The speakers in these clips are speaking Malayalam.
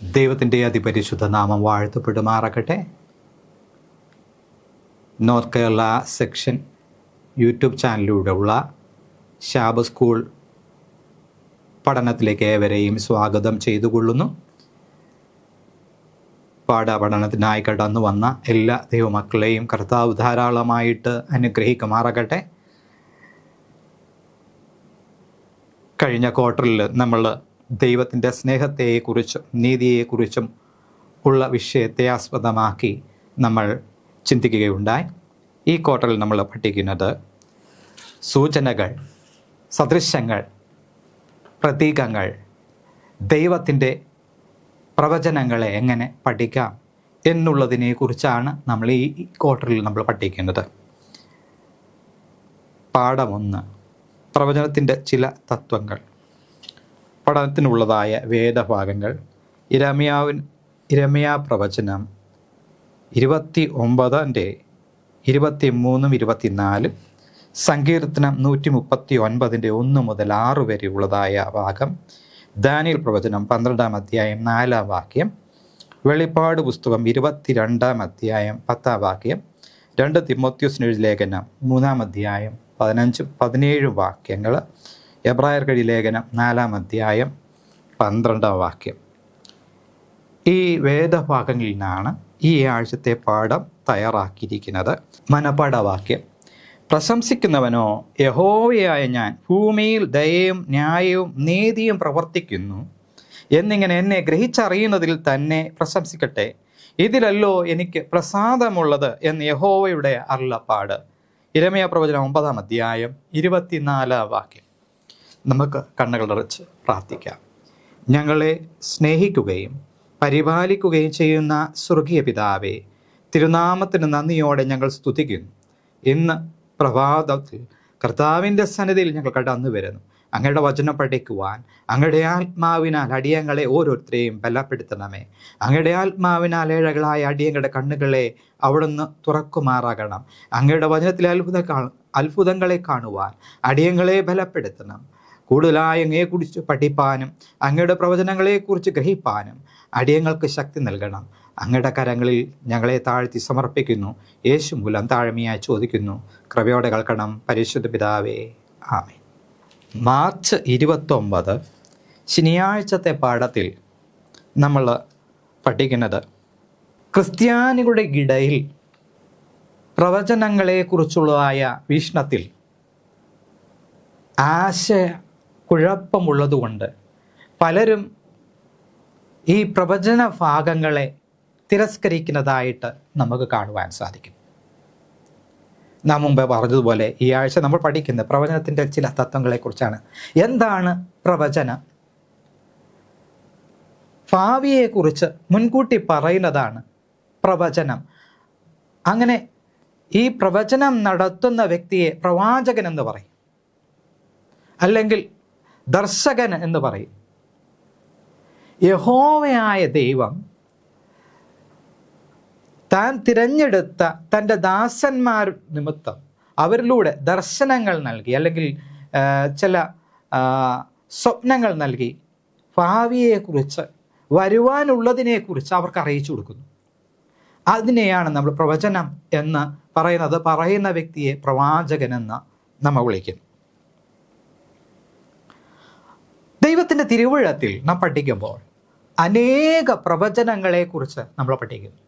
ദൈവത്തിൻ്റെ അതിപരിശുദ്ധ നാമം വാഴ്ത്തപ്പെടുമാറാകട്ടെ. നോർത്ത് കേരള സെക്ഷൻ യൂട്യൂബ് ചാനലിലൂടെയുള്ള ശാബ സ്കൂൾ പഠനത്തിലേക്ക് ഏവരെയും സ്വാഗതം ചെയ്തുകൊള്ളുന്നു. പാഠപഠനത്തിനായി കടന്നു വന്ന എല്ലാ ദൈവമക്കളെയും കർത്താവ് ധാരാളമായിട്ട് അനുഗ്രഹിക്കുമാറാകട്ടെ. കഴിഞ്ഞ ക്വാർട്ടറിൽ നമ്മൾ ദൈവത്തിൻ്റെ സ്നേഹത്തെക്കുറിച്ചും നീതിയെക്കുറിച്ചും ഉള്ള വിഷയത്തെ ആസ്പദമാക്കി നമ്മൾ ചിന്തിക്കുകയുണ്ടായി. ഈ ക്വാർട്ടറിൽ നമ്മൾ പഠിക്കുന്നത് സൂചനകൾ, സദൃശ്യങ്ങൾ, പ്രതീകങ്ങൾ, ദൈവത്തിൻ്റെ പ്രവചനങ്ങളെ എങ്ങനെ പഠിക്കാം എന്നുള്ളതിനെക്കുറിച്ചാണ് നമ്മൾ ഈ ക്വാർട്ടറിൽ നമ്മൾ പഠിക്കുന്നത്. പാഠം 1, പ്രവചനത്തിൻ്റെ ചില തത്വങ്ങൾ. പഠനത്തിനുള്ളതായ വേദഭാഗങ്ങൾ: ഇരമ്യാ പ്രവചനം 29-ന്റെ 23, 24, സങ്കീർത്തനം 139-ന്റെ 1 മുതൽ 6 വരെയുള്ളതായ ഭാഗം, ദാനിയേൽ പ്രവചനം 12-ാം അധ്യായം 4-ാം വാക്യം, വെളിപ്പാട് പുസ്തകം 22-ാം അധ്യായം 10-ാം വാക്യം, 2 തിമോഥെയോസിന് എഴുതിയ ലേഖനം 3-ാം അധ്യായം 15-17 വാക്യങ്ങൾ, എബ്രായർക്കെഴുതിയ ലേഖനം 4-ാം അധ്യായം 12-ാം വാക്യം. ഈ വേദഭാഗങ്ങളിൽ നിന്നാണ് ഈ ആഴ്ചത്തെ പാഠം തയ്യാറാക്കിയിരിക്കുന്നത്. മനപാഠവാക്യം: പ്രശംസിക്കുന്നവനോ യഹോവയായ ഞാൻ ഭൂമിയിൽ ദയയും ന്യായവും നീതിയും പ്രവർത്തിക്കുന്നു എന്നിങ്ങനെ എന്നെ ഗ്രഹിച്ചറിയുന്നതിൽ തന്നെ പ്രശംസിക്കട്ടെ. ഇതിലല്ലോ എനിക്ക് പ്രസാദമുള്ളത് എന്ന് യഹോവയുടെ അരുളപ്പാട്. ഇരമ്യാ പ്രവചനം 9-ാം അധ്യായം 24-ാം വാക്യം. നമുക്ക് കണ്ണുകളടച്ച് പ്രാർത്ഥിക്കാം. ഞങ്ങളെ സ്നേഹിക്കുകയും പരിപാലിക്കുകയും ചെയ്യുന്ന സ്വർഗീയ പിതാവേ, തിരുനാമത്തിന് നന്ദിയോടെ ഞങ്ങൾ സ്തുതിക്കുന്നു. ഇന്ന് പ്രഭാതത്തിൽ കർത്താവിൻ്റെ സന്നിധിയിൽ ഞങ്ങൾ കടന്നു വരുന്നു. അങ്ങയുടെ വചനം പഠിക്കുവാൻ അങ്ങയുടെ ആത്മാവിനാൽ അടിയങ്ങളെ ഓരോരുത്തരെയും ബലപ്പെടുത്തണമേ. അങ്ങയുടെ ആത്മാവിനാൽ ഏഴകളായ അടിയങ്ങളുടെ കണ്ണുകളെ അവിടുന്ന് തുറക്കുമാറാകണം. അങ്ങയുടെ വചനത്തിലെ അത്ഭുതങ്ങളെ കാണുവാൻ അടിയങ്ങളെ ബലപ്പെടുത്തണം. കൂടുതലായി അങ്ങയെക്കുറിച്ച് പഠിപ്പാനും അങ്ങയുടെ പ്രവചനങ്ങളെക്കുറിച്ച് ഗ്രഹിപ്പാനും അടിയങ്ങൾക്ക് ശക്തി നൽകണം. അങ്ങയുടെ കരങ്ങളിൽ ഞങ്ങളെ താഴ്ത്തി സമർപ്പിക്കുന്നു. യേശു മൂലം താഴ്മയായി ചോദിക്കുന്നു. കൃപയോടെ കേൾക്കണം പരിശുദ്ധ പിതാവേ, ആമേൻ. മാർച്ച് 29 ശനിയാഴ്ചത്തെ പാഠത്തിൽ നമ്മൾ പഠിക്കുന്നത് ക്രിസ്ത്യാനികളുടെ ഇടയിൽ പ്രവചനങ്ങളെക്കുറിച്ചുള്ളതായ വീക്ഷണത്തിൽ കുഴപ്പമുള്ളതുകൊണ്ട് പലരും ഈ പ്രവചന ഭാഗങ്ങളെ തിരസ്കരിക്കുന്നതായിട്ട് നമുക്ക് കാണുവാൻ സാധിക്കും. നാം മുമ്പ് പറഞ്ഞതുപോലെ ഈ ആഴ്ച നമ്മൾ പഠിക്കുന്ന പ്രവചനത്തിൻ്റെ ചില തത്വങ്ങളെക്കുറിച്ചാണ്. എന്താണ് പ്രവചനം? ഭാവിയെക്കുറിച്ച് മുൻകൂട്ടി പറയുന്നതാണ് പ്രവചനം. അങ്ങനെ ഈ പ്രവചനം നടത്തുന്ന വ്യക്തിയെ പ്രവാചകൻ എന്ന് പറയും, അല്ലെങ്കിൽ ദർശകൻ എന്ന് പറയും. യഹോവയായ ദൈവം താൻ തിരഞ്ഞെടുത്ത തൻ്റെ ദാസന്മാർ നിമിത്തം അവരിലൂടെ ദർശനങ്ങൾ നൽകി, അല്ലെങ്കിൽ ചില സ്വപ്നങ്ങൾ നൽകി ഭാവിയെക്കുറിച്ച്, വരുവാനുള്ളതിനെക്കുറിച്ച് അവർക്ക് അറിയിച്ചു കൊടുക്കുന്നു. അതിനെയാണ് നമ്മൾ പ്രവചനം എന്ന് പറയുന്നത്. പറയുന്ന വ്യക്തിയെ പ്രവാചകനെന്ന് നമ്മൾ വിളിക്കുന്നു. ദൈവത്തിൻ്റെ തിരുവഴുത്തിൽ നാം പഠിക്കുമ്പോൾ അനേക പ്രവചനങ്ങളെക്കുറിച്ച് നമ്മൾ പഠിക്കുന്നു.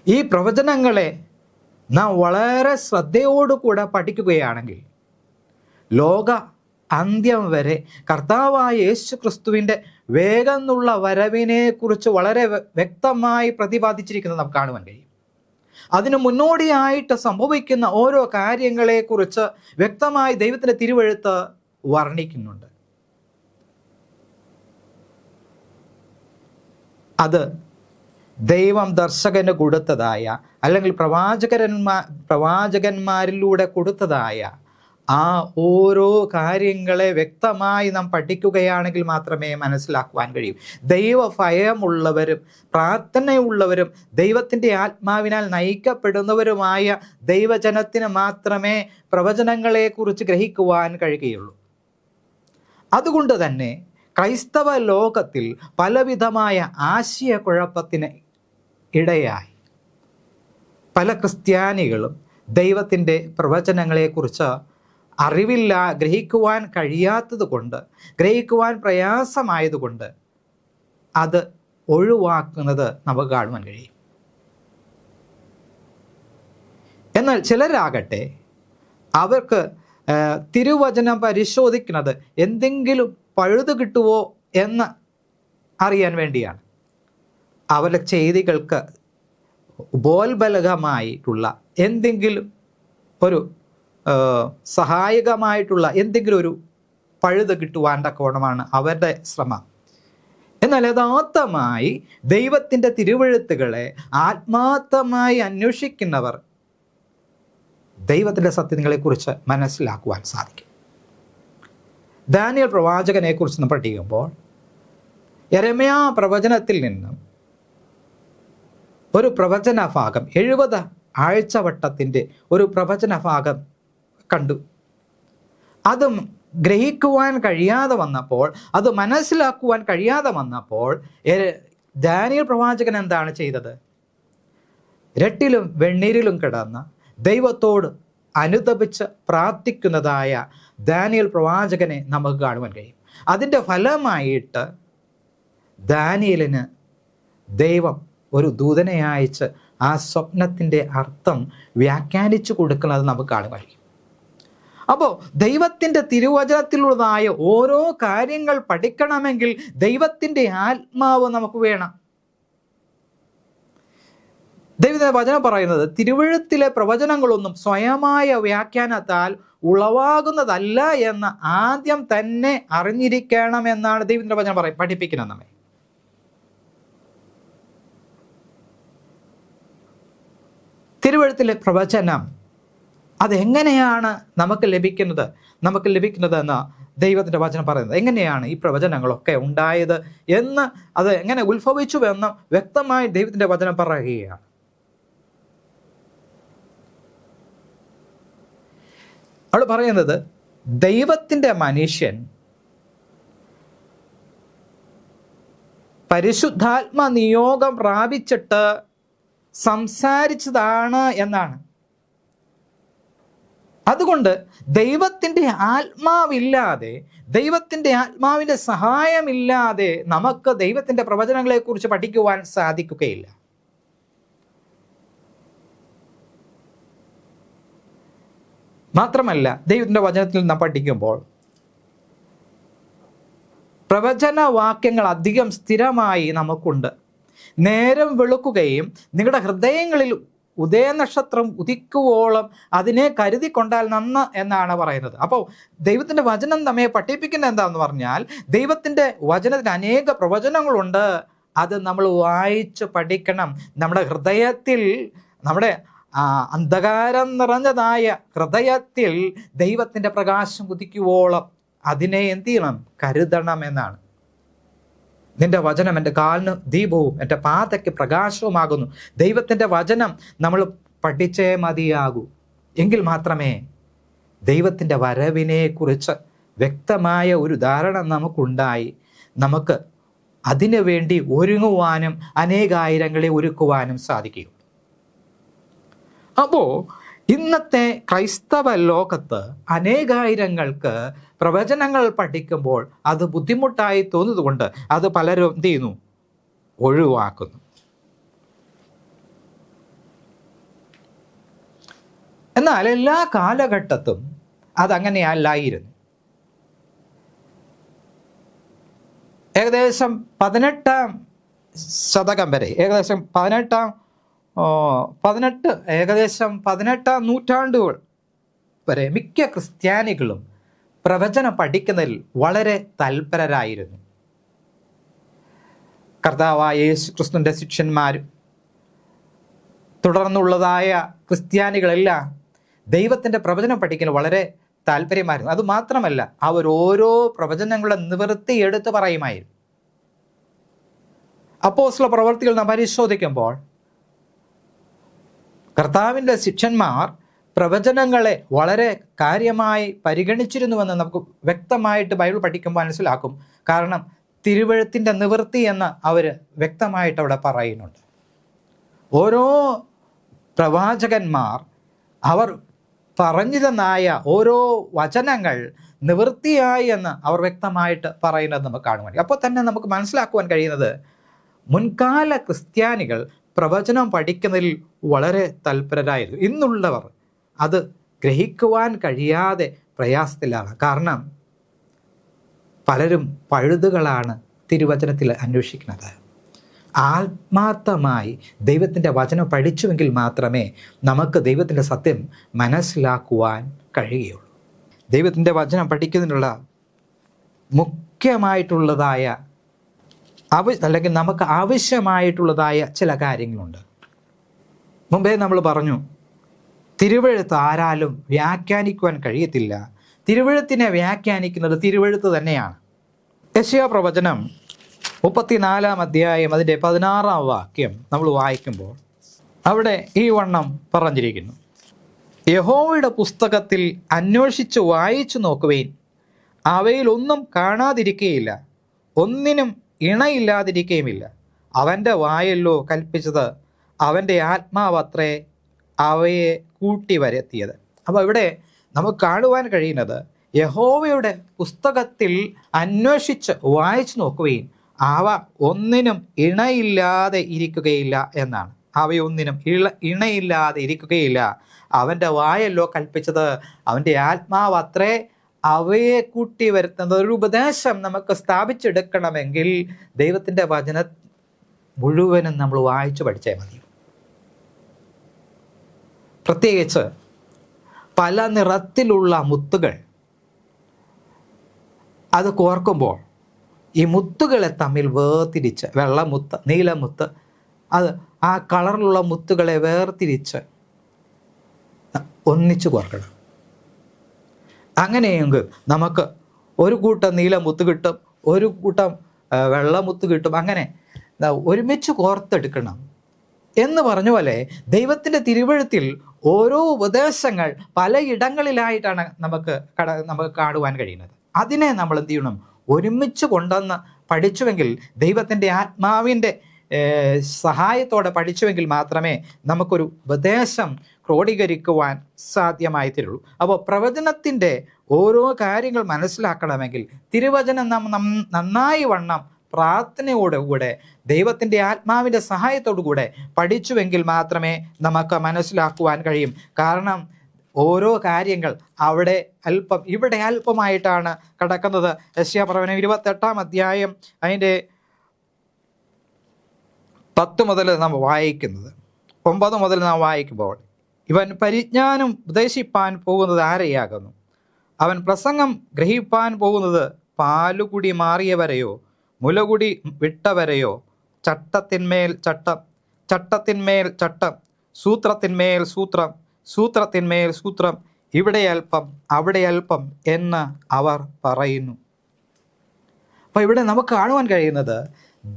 ഈ പ്രവചനങ്ങളെ നാം വളരെ ശ്രദ്ധയോടുകൂടെ പഠിക്കുകയാണെങ്കിൽ ലോക അന്ത്യം വരെ കർത്താവായ യേശു ക്രിസ്തുവിൻ്റെ വേഗമെന്നുള്ള വരവിനെക്കുറിച്ച് വളരെ വ്യക്തമായി പ്രതിപാദിച്ചിരിക്കുന്നത് നമുക്ക് കാണുവാൻ കഴിയും. അതിനു മുന്നോടിയായിട്ട് സംഭവിക്കുന്ന ഓരോ കാര്യങ്ങളെക്കുറിച്ച് വ്യക്തമായി ദൈവത്തിൻ്റെ തിരുവെഴുത്ത് വർണ്ണിക്കുന്നുണ്ട്. അത് ദൈവം ദർശകന് കൊടുത്തതായ, അല്ലെങ്കിൽ പ്രവാചകന്മാരിലൂടെ കൊടുത്തതായ ആ ഓരോ കാര്യങ്ങളെ വ്യക്തമായി നാം പഠിക്കുകയാണെങ്കിൽ മാത്രമേ മനസ്സിലാക്കുവാൻ കഴിയൂ. ദൈവഭയമുള്ളവരും പ്രാർത്ഥനയുള്ളവരും ദൈവത്തിൻ്റെ ആത്മാവിനാൽ നയിക്കപ്പെടുന്നവരുമായ ദൈവജനത്തിന് മാത്രമേ പ്രവചനങ്ങളെക്കുറിച്ച് ഗ്രഹിക്കുവാൻ കഴിയുകയുള്ളൂ. അതുകൊണ്ട് തന്നെ ക്രൈസ്തവ ലോകത്തിൽ പലവിധമായ ആശയക്കുഴപ്പത്തിന് ഇടയായി. പല ക്രിസ്ത്യാനികളും ദൈവത്തിൻ്റെ പ്രവചനങ്ങളെക്കുറിച്ച് ഗ്രഹിക്കുവാൻ കഴിയാത്തത് കൊണ്ട്, ഗ്രഹിക്കുവാൻ പ്രയാസമായതുകൊണ്ട് അത് ഒഴിവാക്കുന്നത് നമുക്ക് കാണുവാൻ കഴിയും. എന്നാൽ ചിലരാകട്ടെ അവർക്ക് തിരുവചനം പരിശോധിക്കുന്നത് എന്തെങ്കിലും പഴുതു കിട്ടുമോ എന്ന് അറിയാൻ വേണ്ടിയാണ്. അവരുടെ ചെയ്തികൾക്ക് ഉപോത്ബലകമായിട്ടുള്ള എന്തെങ്കിലും ഒരു സഹായകമായിട്ടുള്ള എന്തെങ്കിലും ഒരു പഴുത് കിട്ടുവാൻ തക്കവണ്ണമാണ് അവരുടെ ശ്രമം. എന്നാൽ യഥാർത്ഥമായി ദൈവത്തിൻ്റെ തിരുവെഴുത്തുകളെ ആത്മാർത്ഥമായി അന്വേഷിക്കുന്നവർ ദൈവത്തിൻ്റെ സത്യങ്ങളെക്കുറിച്ച് മനസ്സിലാക്കുവാൻ സാധിക്കും. ദാനിയേൽ പ്രവാചകനെക്കുറിച്ച് നമ്മൾ പഠിക്കുമ്പോൾ യെരമ്യാ പ്രവചനത്തിൽ നിന്നും ഒരു പ്രവചന ഭാഗം, 70 ആഴ്ചവട്ടത്തിൻ്റെ ഒരു പ്രവചന ഭാഗം കണ്ടു. അത് ഗ്രഹിക്കുവാൻ കഴിയാതെ വന്നപ്പോൾ, അത് മനസ്സിലാക്കുവാൻ കഴിയാതെ വന്നപ്പോൾ ദാനിയേൽ പ്രവാചകൻ എന്താണ് ചെയ്തത്? രട്ടിലും വെണ്ണീരിലും കിടന്ന് ദൈവത്തോട് അനുതപിച്ച് പ്രാർത്ഥിക്കുന്നതായ ദാനിയേൽ പ്രവാചകനെ നമുക്ക് കാണുവാൻ കഴിയും. അതിൻ്റെ ഫലമായിട്ട് ദാനിയേലിന് ദൈവം ഒരു ദൂതനെ അയച്ച് ആ സ്വപ്നത്തിൻ്റെ അർത്ഥം വ്യാഖ്യാനിച്ചു കൊടുക്കുന്നത് നമുക്ക് കാണുവാൻ കഴിയും. അപ്പോൾ ദൈവത്തിൻ്റെ തിരുവചനത്തിലുള്ളതായ ഓരോ കാര്യങ്ങൾ പഠിക്കണമെങ്കിൽ ദൈവത്തിൻ്റെ ആത്മാവ് നമുക്ക് വേണം. ദൈവത്തിന്റെ വചനം പറയുന്നത് തിരുവെഴുത്തിലെ പ്രവചനങ്ങളൊന്നും സ്വയമായ വ്യാഖ്യാനത്താൽ ഉളവാകുന്നതല്ല എന്ന് ആദ്യം തന്നെ അറിഞ്ഞിരിക്കണമെന്നാണ് ദൈവത്തിന്റെ വചനം പഠിപ്പിക്കുന്നത് നമ്മെ. തിരുവെഴുത്തിലെ പ്രവചനം അതെങ്ങനെയാണ് നമുക്ക് ലഭിക്കുന്നത് എന്ന് ദൈവത്തിൻ്റെ വചനം പറയുന്നത്. എങ്ങനെയാണ് ഈ പ്രവചനങ്ങളൊക്കെ ഉണ്ടായത് എന്ന്, അത് എങ്ങനെ ഉത്ഭവിച്ചു എന്ന് വ്യക്തമായി ദൈവത്തിൻ്റെ വചനം പറയുകയാണ്. അവൾ പറയുന്നത് ദൈവത്തിൻ്റെ മനുഷ്യൻ പരിശുദ്ധാത്മ നിയോഗം പ്രാപിച്ചിട്ട് സംസാരിച്ചതാണ് എന്നാണ്. അതുകൊണ്ട് ദൈവത്തിൻ്റെ ആത്മാവില്ലാതെ, ദൈവത്തിൻ്റെ ആത്മാവിൻ്റെ സഹായമില്ലാതെ നമുക്ക് ദൈവത്തിൻ്റെ പ്രവചനങ്ങളെക്കുറിച്ച് പഠിക്കുവാൻ സാധിക്കുകയില്ല. മാത്രമല്ല ദൈവത്തിൻ്റെ വചനത്തിൽ നാം പഠിക്കുമ്പോൾ പ്രവചന വാക്യങ്ങൾ അധികം സ്ഥിരമായി നമുക്കുണ്ട്. നേരം വെളുക്കുകയും നിങ്ങളുടെ ഹൃദയങ്ങളിൽ ഉദയനക്ഷത്രം ഉദിക്കുവോളം അതിനെ കരുതി കൊണ്ടാൽ നന്ന് എന്നാണ് പറയുന്നത്. അപ്പോൾ ദൈവത്തിൻ്റെ വചനം നമ്മെ പഠിപ്പിക്കുന്നത് എന്താണെന്ന് പറഞ്ഞാൽ, ദൈവത്തിൻ്റെ വചനത്തിന് അനേക പ്രവചനങ്ങളുണ്ട്. അത് നമ്മൾ വായിച്ച് പഠിക്കണം. നമ്മുടെ ഹൃദയത്തിൽ, നമ്മുടെ അന്ധകാരം നിറഞ്ഞതായ ഹൃദയത്തിൽ ദൈവത്തിൻ്റെ പ്രകാശം ഉദിക്കുവോളം അതിനെ എന്ത് ചെയ്യണം? കരുതണം എന്നാണ്. നിന്റെ വചനം എൻ്റെ കാലിന് ദീപവും എൻ്റെ പാതയ്ക്ക് പ്രകാശവുമാകുന്നു. ദൈവത്തിൻ്റെ വചനം നമ്മൾ പഠിച്ചേ മതിയാകൂ. എങ്കിൽ മാത്രമേ ദൈവത്തിൻ്റെ വരവിനെക്കുറിച്ച് വ്യക്തമായ ഒരു ധാരണ നമുക്കുണ്ടായി നമുക്ക് അതിനു വേണ്ടി ഒരുങ്ങുവാനും അനേകായിരങ്ങളെ ഒരുക്കുവാനും സാധിക്കും. അപ്പോൾ ഇന്നത്തെ ക്രൈസ്തവ ലോകത്ത് അനേകായിരങ്ങൾക്ക് പ്രവചനങ്ങൾ പഠിക്കുമ്പോൾ അത് ബുദ്ധിമുട്ടായി തോന്നുന്നതുകൊണ്ട് അത് പലരും എന്ത് ചെയ്യുന്നു? ഒഴിവാക്കുന്നു. എന്നാൽ എല്ലാ കാലഘട്ടത്തും അതങ്ങനെയല്ലായിരുന്നു. ഏകദേശം 18-ാം ശതകം വരെ, ഏകദേശം 18-ാം നൂറ്റാണ്ടുകൾ വരെ മിക്ക ക്രിസ്ത്യാനികളും പ്രവചനം പഠിക്കുന്നതിൽ വളരെ തൽപരരായിരുന്നു. കർത്താവായ യേശു ക്രിസ്തുവിൻ്റെ ശിഷ്യന്മാരും തുടർന്നുള്ളതായ ക്രിസ്ത്യാനികളെല്ലാം ദൈവത്തിൻ്റെ പ്രവചനം പഠിക്കുന്നത് വളരെ താല്പര്യമായിരുന്നു. അതുമാത്രമല്ല, അവർ ഓരോ പ്രവചനങ്ങളുടെ നിവൃത്തി എടുത്ത് പറയുമായിരുന്നു. അപ്പോസ്തല പ്രവർത്തികൾ നാം പരിശോധിക്കുമ്പോൾ കർത്താവിൻ്റെ ശിഷ്യന്മാർ പ്രവചനങ്ങളെ വളരെ കാര്യമായി പരിഗണിച്ചിരുന്നുവെന്ന് നമുക്ക് വ്യക്തമായിട്ട് ബൈബിൾ പഠിക്കുമ്പോൾ മനസ്സിലാക്കും. കാരണം തിരുവെഴുത്തിൻ്റെ നിവൃത്തി എന്ന് അവർ വ്യക്തമായിട്ട് അവിടെ പറയുന്നുണ്ട്. ഓരോ പ്രവാചകന്മാർ അവർ പറഞ്ഞിരുന്നായ ഓരോ വചനങ്ങൾ നിവൃത്തിയായി എന്ന് അവർ വ്യക്തമായിട്ട് പറയുന്നത് നമുക്ക് കാണുവാൻ. അപ്പോൾ തന്നെ നമുക്ക് മനസ്സിലാക്കുവാൻ കഴിയുന്നത് മുൻകാല ക്രിസ്ത്യാനികൾ പ്രവചനം പഠിക്കുന്നതിൽ വളരെ തൽപരരായിരുന്നു. ഇന്നുള്ളവർ അത് ഗ്രഹിക്കുവാൻ കഴിയാതെ പ്രയാസത്തിലാണ്. കാരണം പലരും പഴുതുകളാണ് തിരുവചനത്തിൽ അന്വേഷിക്കുന്നത്. ആത്മാർത്ഥമായി ദൈവത്തിൻ്റെ വചനം പഠിച്ചുവെങ്കിൽ മാത്രമേ നമുക്ക് ദൈവത്തിൻ്റെ സത്യം മനസ്സിലാക്കുവാൻ കഴിയുകയുള്ളൂ. ദൈവത്തിൻ്റെ വചനം പഠിക്കുന്നതിനുള്ള മുഖ്യമായിട്ടുള്ളതായ അല്ലെങ്കിൽ നമുക്ക് ആവശ്യമായിട്ടുള്ളതായ ചില കാര്യങ്ങളുണ്ട്. മുമ്പേ നമ്മൾ പറഞ്ഞു, തിരുവെഴുത്ത് ആരാലും വ്യാഖ്യാനിക്കുവാൻ കഴിയത്തില്ല. തിരുവെഴുത്തിനെ വ്യാഖ്യാനിക്കുന്നത് തിരുവെഴുത്ത് തന്നെയാണ്. യെശയ്യാ പ്രവചനം 34-ാം അധ്യായം അതിൻ്റെ 16-ാം വാക്യം നമ്മൾ വായിക്കുമ്പോൾ അവിടെ ഈ വണ്ണം പറഞ്ഞിരിക്കുന്നു: യഹോവയുടെ പുസ്തകത്തിൽ അന്വേഷിച്ച് വായിച്ചു നോക്കുവേൻ, അവയിലൊന്നും കാണാതിരിക്കുകയില്ല, ഒന്നിനും ഇണയില്ലാതിരിക്കുകയുമില്ല. അവൻ്റെ വായല്ലോ കൽപ്പിച്ചത്, അവൻ്റെ ആത്മാവത്രേ അവയെ കൂട്ടി വരുത്തിയത്. അപ്പോൾ ഇവിടെ നമുക്ക് കാണുവാൻ കഴിയുന്നത്, യഹോവയുടെ പുസ്തകത്തിൽ അന്വേഷിച്ച് വായിച്ചു നോക്കുകയും അവ ഒന്നിനും ഇണയില്ലാതെ ഇരിക്കുകയില്ല എന്നാണ്. അവയൊന്നിനും ഇണയില്ലാതെ ഇരിക്കുകയില്ല. അവൻ്റെ വായല്ലോ കൽപ്പിച്ചത്, അവൻ്റെ ആത്മാവ് അത്രേ അവയെ കൂട്ടി വരുത്തുന്നത്. ഒരു ഉപദേശം നമുക്ക് സ്ഥാപിച്ചെടുക്കണമെങ്കിൽ ദൈവത്തിൻ്റെ വചനം മുഴുവനും നമ്മൾ വായിച്ചു പഠിച്ചേ മതി. പ്രത്യേകിച്ച് പല നിറത്തിലുള്ള മുത്തുകൾ അത് കോർക്കുമ്പോൾ ഈ മുത്തുകളെ തമ്മിൽ വേർതിരിച്ച്, വെള്ളമുത്ത്, നീലമുത്ത്, അത് ആ കളറിലുള്ള മുത്തുകളെ വേർതിരിച്ച് ഒന്നിച്ചു കോർക്കണം. അങ്ങനെയെങ്കിൽ നമുക്ക് ഒരു കൂട്ടം നീലമുത്ത് കിട്ടും, ഒരു കൂട്ടം വെള്ളമുത്ത് കിട്ടും. അങ്ങനെ ഒരുമിച്ച് കോർത്തെടുക്കണം എന്ന് പറഞ്ഞ പോലെ ദൈവത്തിൻ്റെ തിരുവെഴുത്തിൽ ഓരോ ഉപദേശങ്ങൾ പലയിടങ്ങളിലായിട്ടാണ് നമുക്ക് കാണുവാൻ കഴിയുന്നത്. അതിനെ നമ്മൾ എന്ത് ചെയ്യണം? ഒരുമിച്ച് കൊണ്ടുവന്ന് പഠിച്ചുവെങ്കിൽ, ദൈവത്തിൻ്റെ ആത്മാവിൻ്റെ സഹായത്തോടെ പഠിച്ചുവെങ്കിൽ മാത്രമേ നമുക്കൊരു ഉപദേശം ക്രോഡീകരിക്കുവാൻ സാധ്യമായി തീരുള്ളൂ. അപ്പോൾ പ്രവചനത്തിൻ്റെ ഓരോ കാര്യങ്ങൾ മനസ്സിലാക്കണമെങ്കിൽ തിരുവചനം നാം നന്നായി വണ്ണം പ്രാർത്ഥനയോടുകൂടെ ദൈവത്തിൻ്റെ ആത്മാവിൻ്റെ സഹായത്തോടുകൂടെ പഠിച്ചുവെങ്കിൽ മാത്രമേ നമുക്ക് മനസ്സിലാക്കുവാൻ കഴിയും. കാരണം ഓരോ കാര്യങ്ങൾ അവിടെ അല്പം ഇവിടെ അല്പമായിട്ടാണ് കിടക്കുന്നത്. യെശയ്യാ പ്രവചനം 28-ാം അധ്യായം അതിൻ്റെ 10 മുതൽ നാം വായിക്കുന്നത്, 9 മുതൽ നാം വായിക്കുമ്പോൾ, ഇവൻ പരിജ്ഞാനം ഉപദേശിപ്പാൻ പോകുന്നത് ആരെയാകുന്നു? അവൻ പ്രസംഗം ഗ്രഹിപ്പാൻ പോകുന്നത് പാലുകുടി മാറിയവരെയോ മുലകുടി വിട്ടവരെയോ? ചട്ടത്തിന്മേൽ ചട്ടം, ചട്ടത്തിന്മേൽ ചട്ടം, സൂത്രത്തിന്മേൽ സൂത്രം, സൂത്രത്തിന്മേൽ സൂത്രം, ഇവിടെ അല്പം അവിടെ അല്പം എന്ന് അവർ പറയുന്നു. അപ്പോൾ ഇവിടെ നമുക്ക് കാണുവാൻ കഴിയുന്നത്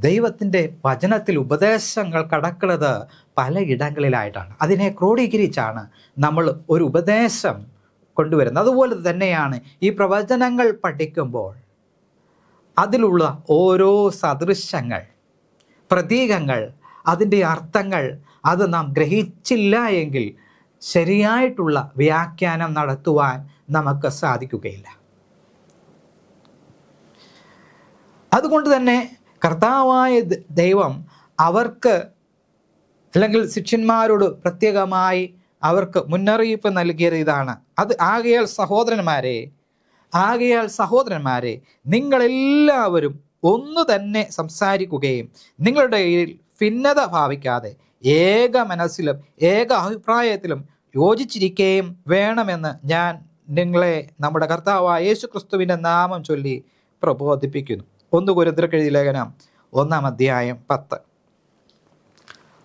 ദൈവത്തിൻ്റെ വചനത്തിൽ ഉപദേശങ്ങൾ കടക്കുന്നത് പലയിടങ്ങളിലായിട്ടാണ്. അതിനെ ക്രോഡീകരിച്ചാണ് നമ്മൾ ഒരു ഉപദേശം കൊണ്ടുവരുന്നത്. അതുപോലെ തന്നെയാണ് ഈ പ്രവചനങ്ങൾ പഠിക്കുമ്പോൾ അതിലുള്ള ഓരോ സദൃശങ്ങൾ, പ്രതീകങ്ങൾ, അതിൻ്റെ അർത്ഥങ്ങൾ അത് നാം ഗ്രഹിച്ചില്ല എങ്കിൽ ശരിയായിട്ടുള്ള വ്യാഖ്യാനം നടത്തുവാൻ നമുക്ക് സാധിക്കുകയില്ല. അതുകൊണ്ട് തന്നെ കർത്താവായ ദൈവം അവർക്ക്, അല്ലെങ്കിൽ ശിഷ്യന്മാരോട് പ്രത്യേകമായി അവർക്ക് മുന്നറിയിപ്പ് നൽകിയത് ഇതാണ്. അത് ആകയാൽ സഹോദരന്മാരെ നിങ്ങളെല്ലാവരും ഒന്നു തന്നെ സംസാരിക്കുകയും നിങ്ങളുടെ ഇടയിൽ ഭിന്നത ഭാവിക്കാതെ ഏക മനസ്സിലും ഏക അഭിപ്രായത്തിലും യോജിച്ചിരിക്കുകയും വേണമെന്ന് ഞാൻ നിങ്ങളെ നമ്മുടെ കർത്താവായ യേശു ക്രിസ്തുവിൻ്റെ നാമം ചൊല്ലി പ്രബോധിപ്പിക്കുന്നു. 1 കൊരിന്ത്യർക്ക് എഴുതിയ ലേഖനം 1-ാം അധ്യായം 10.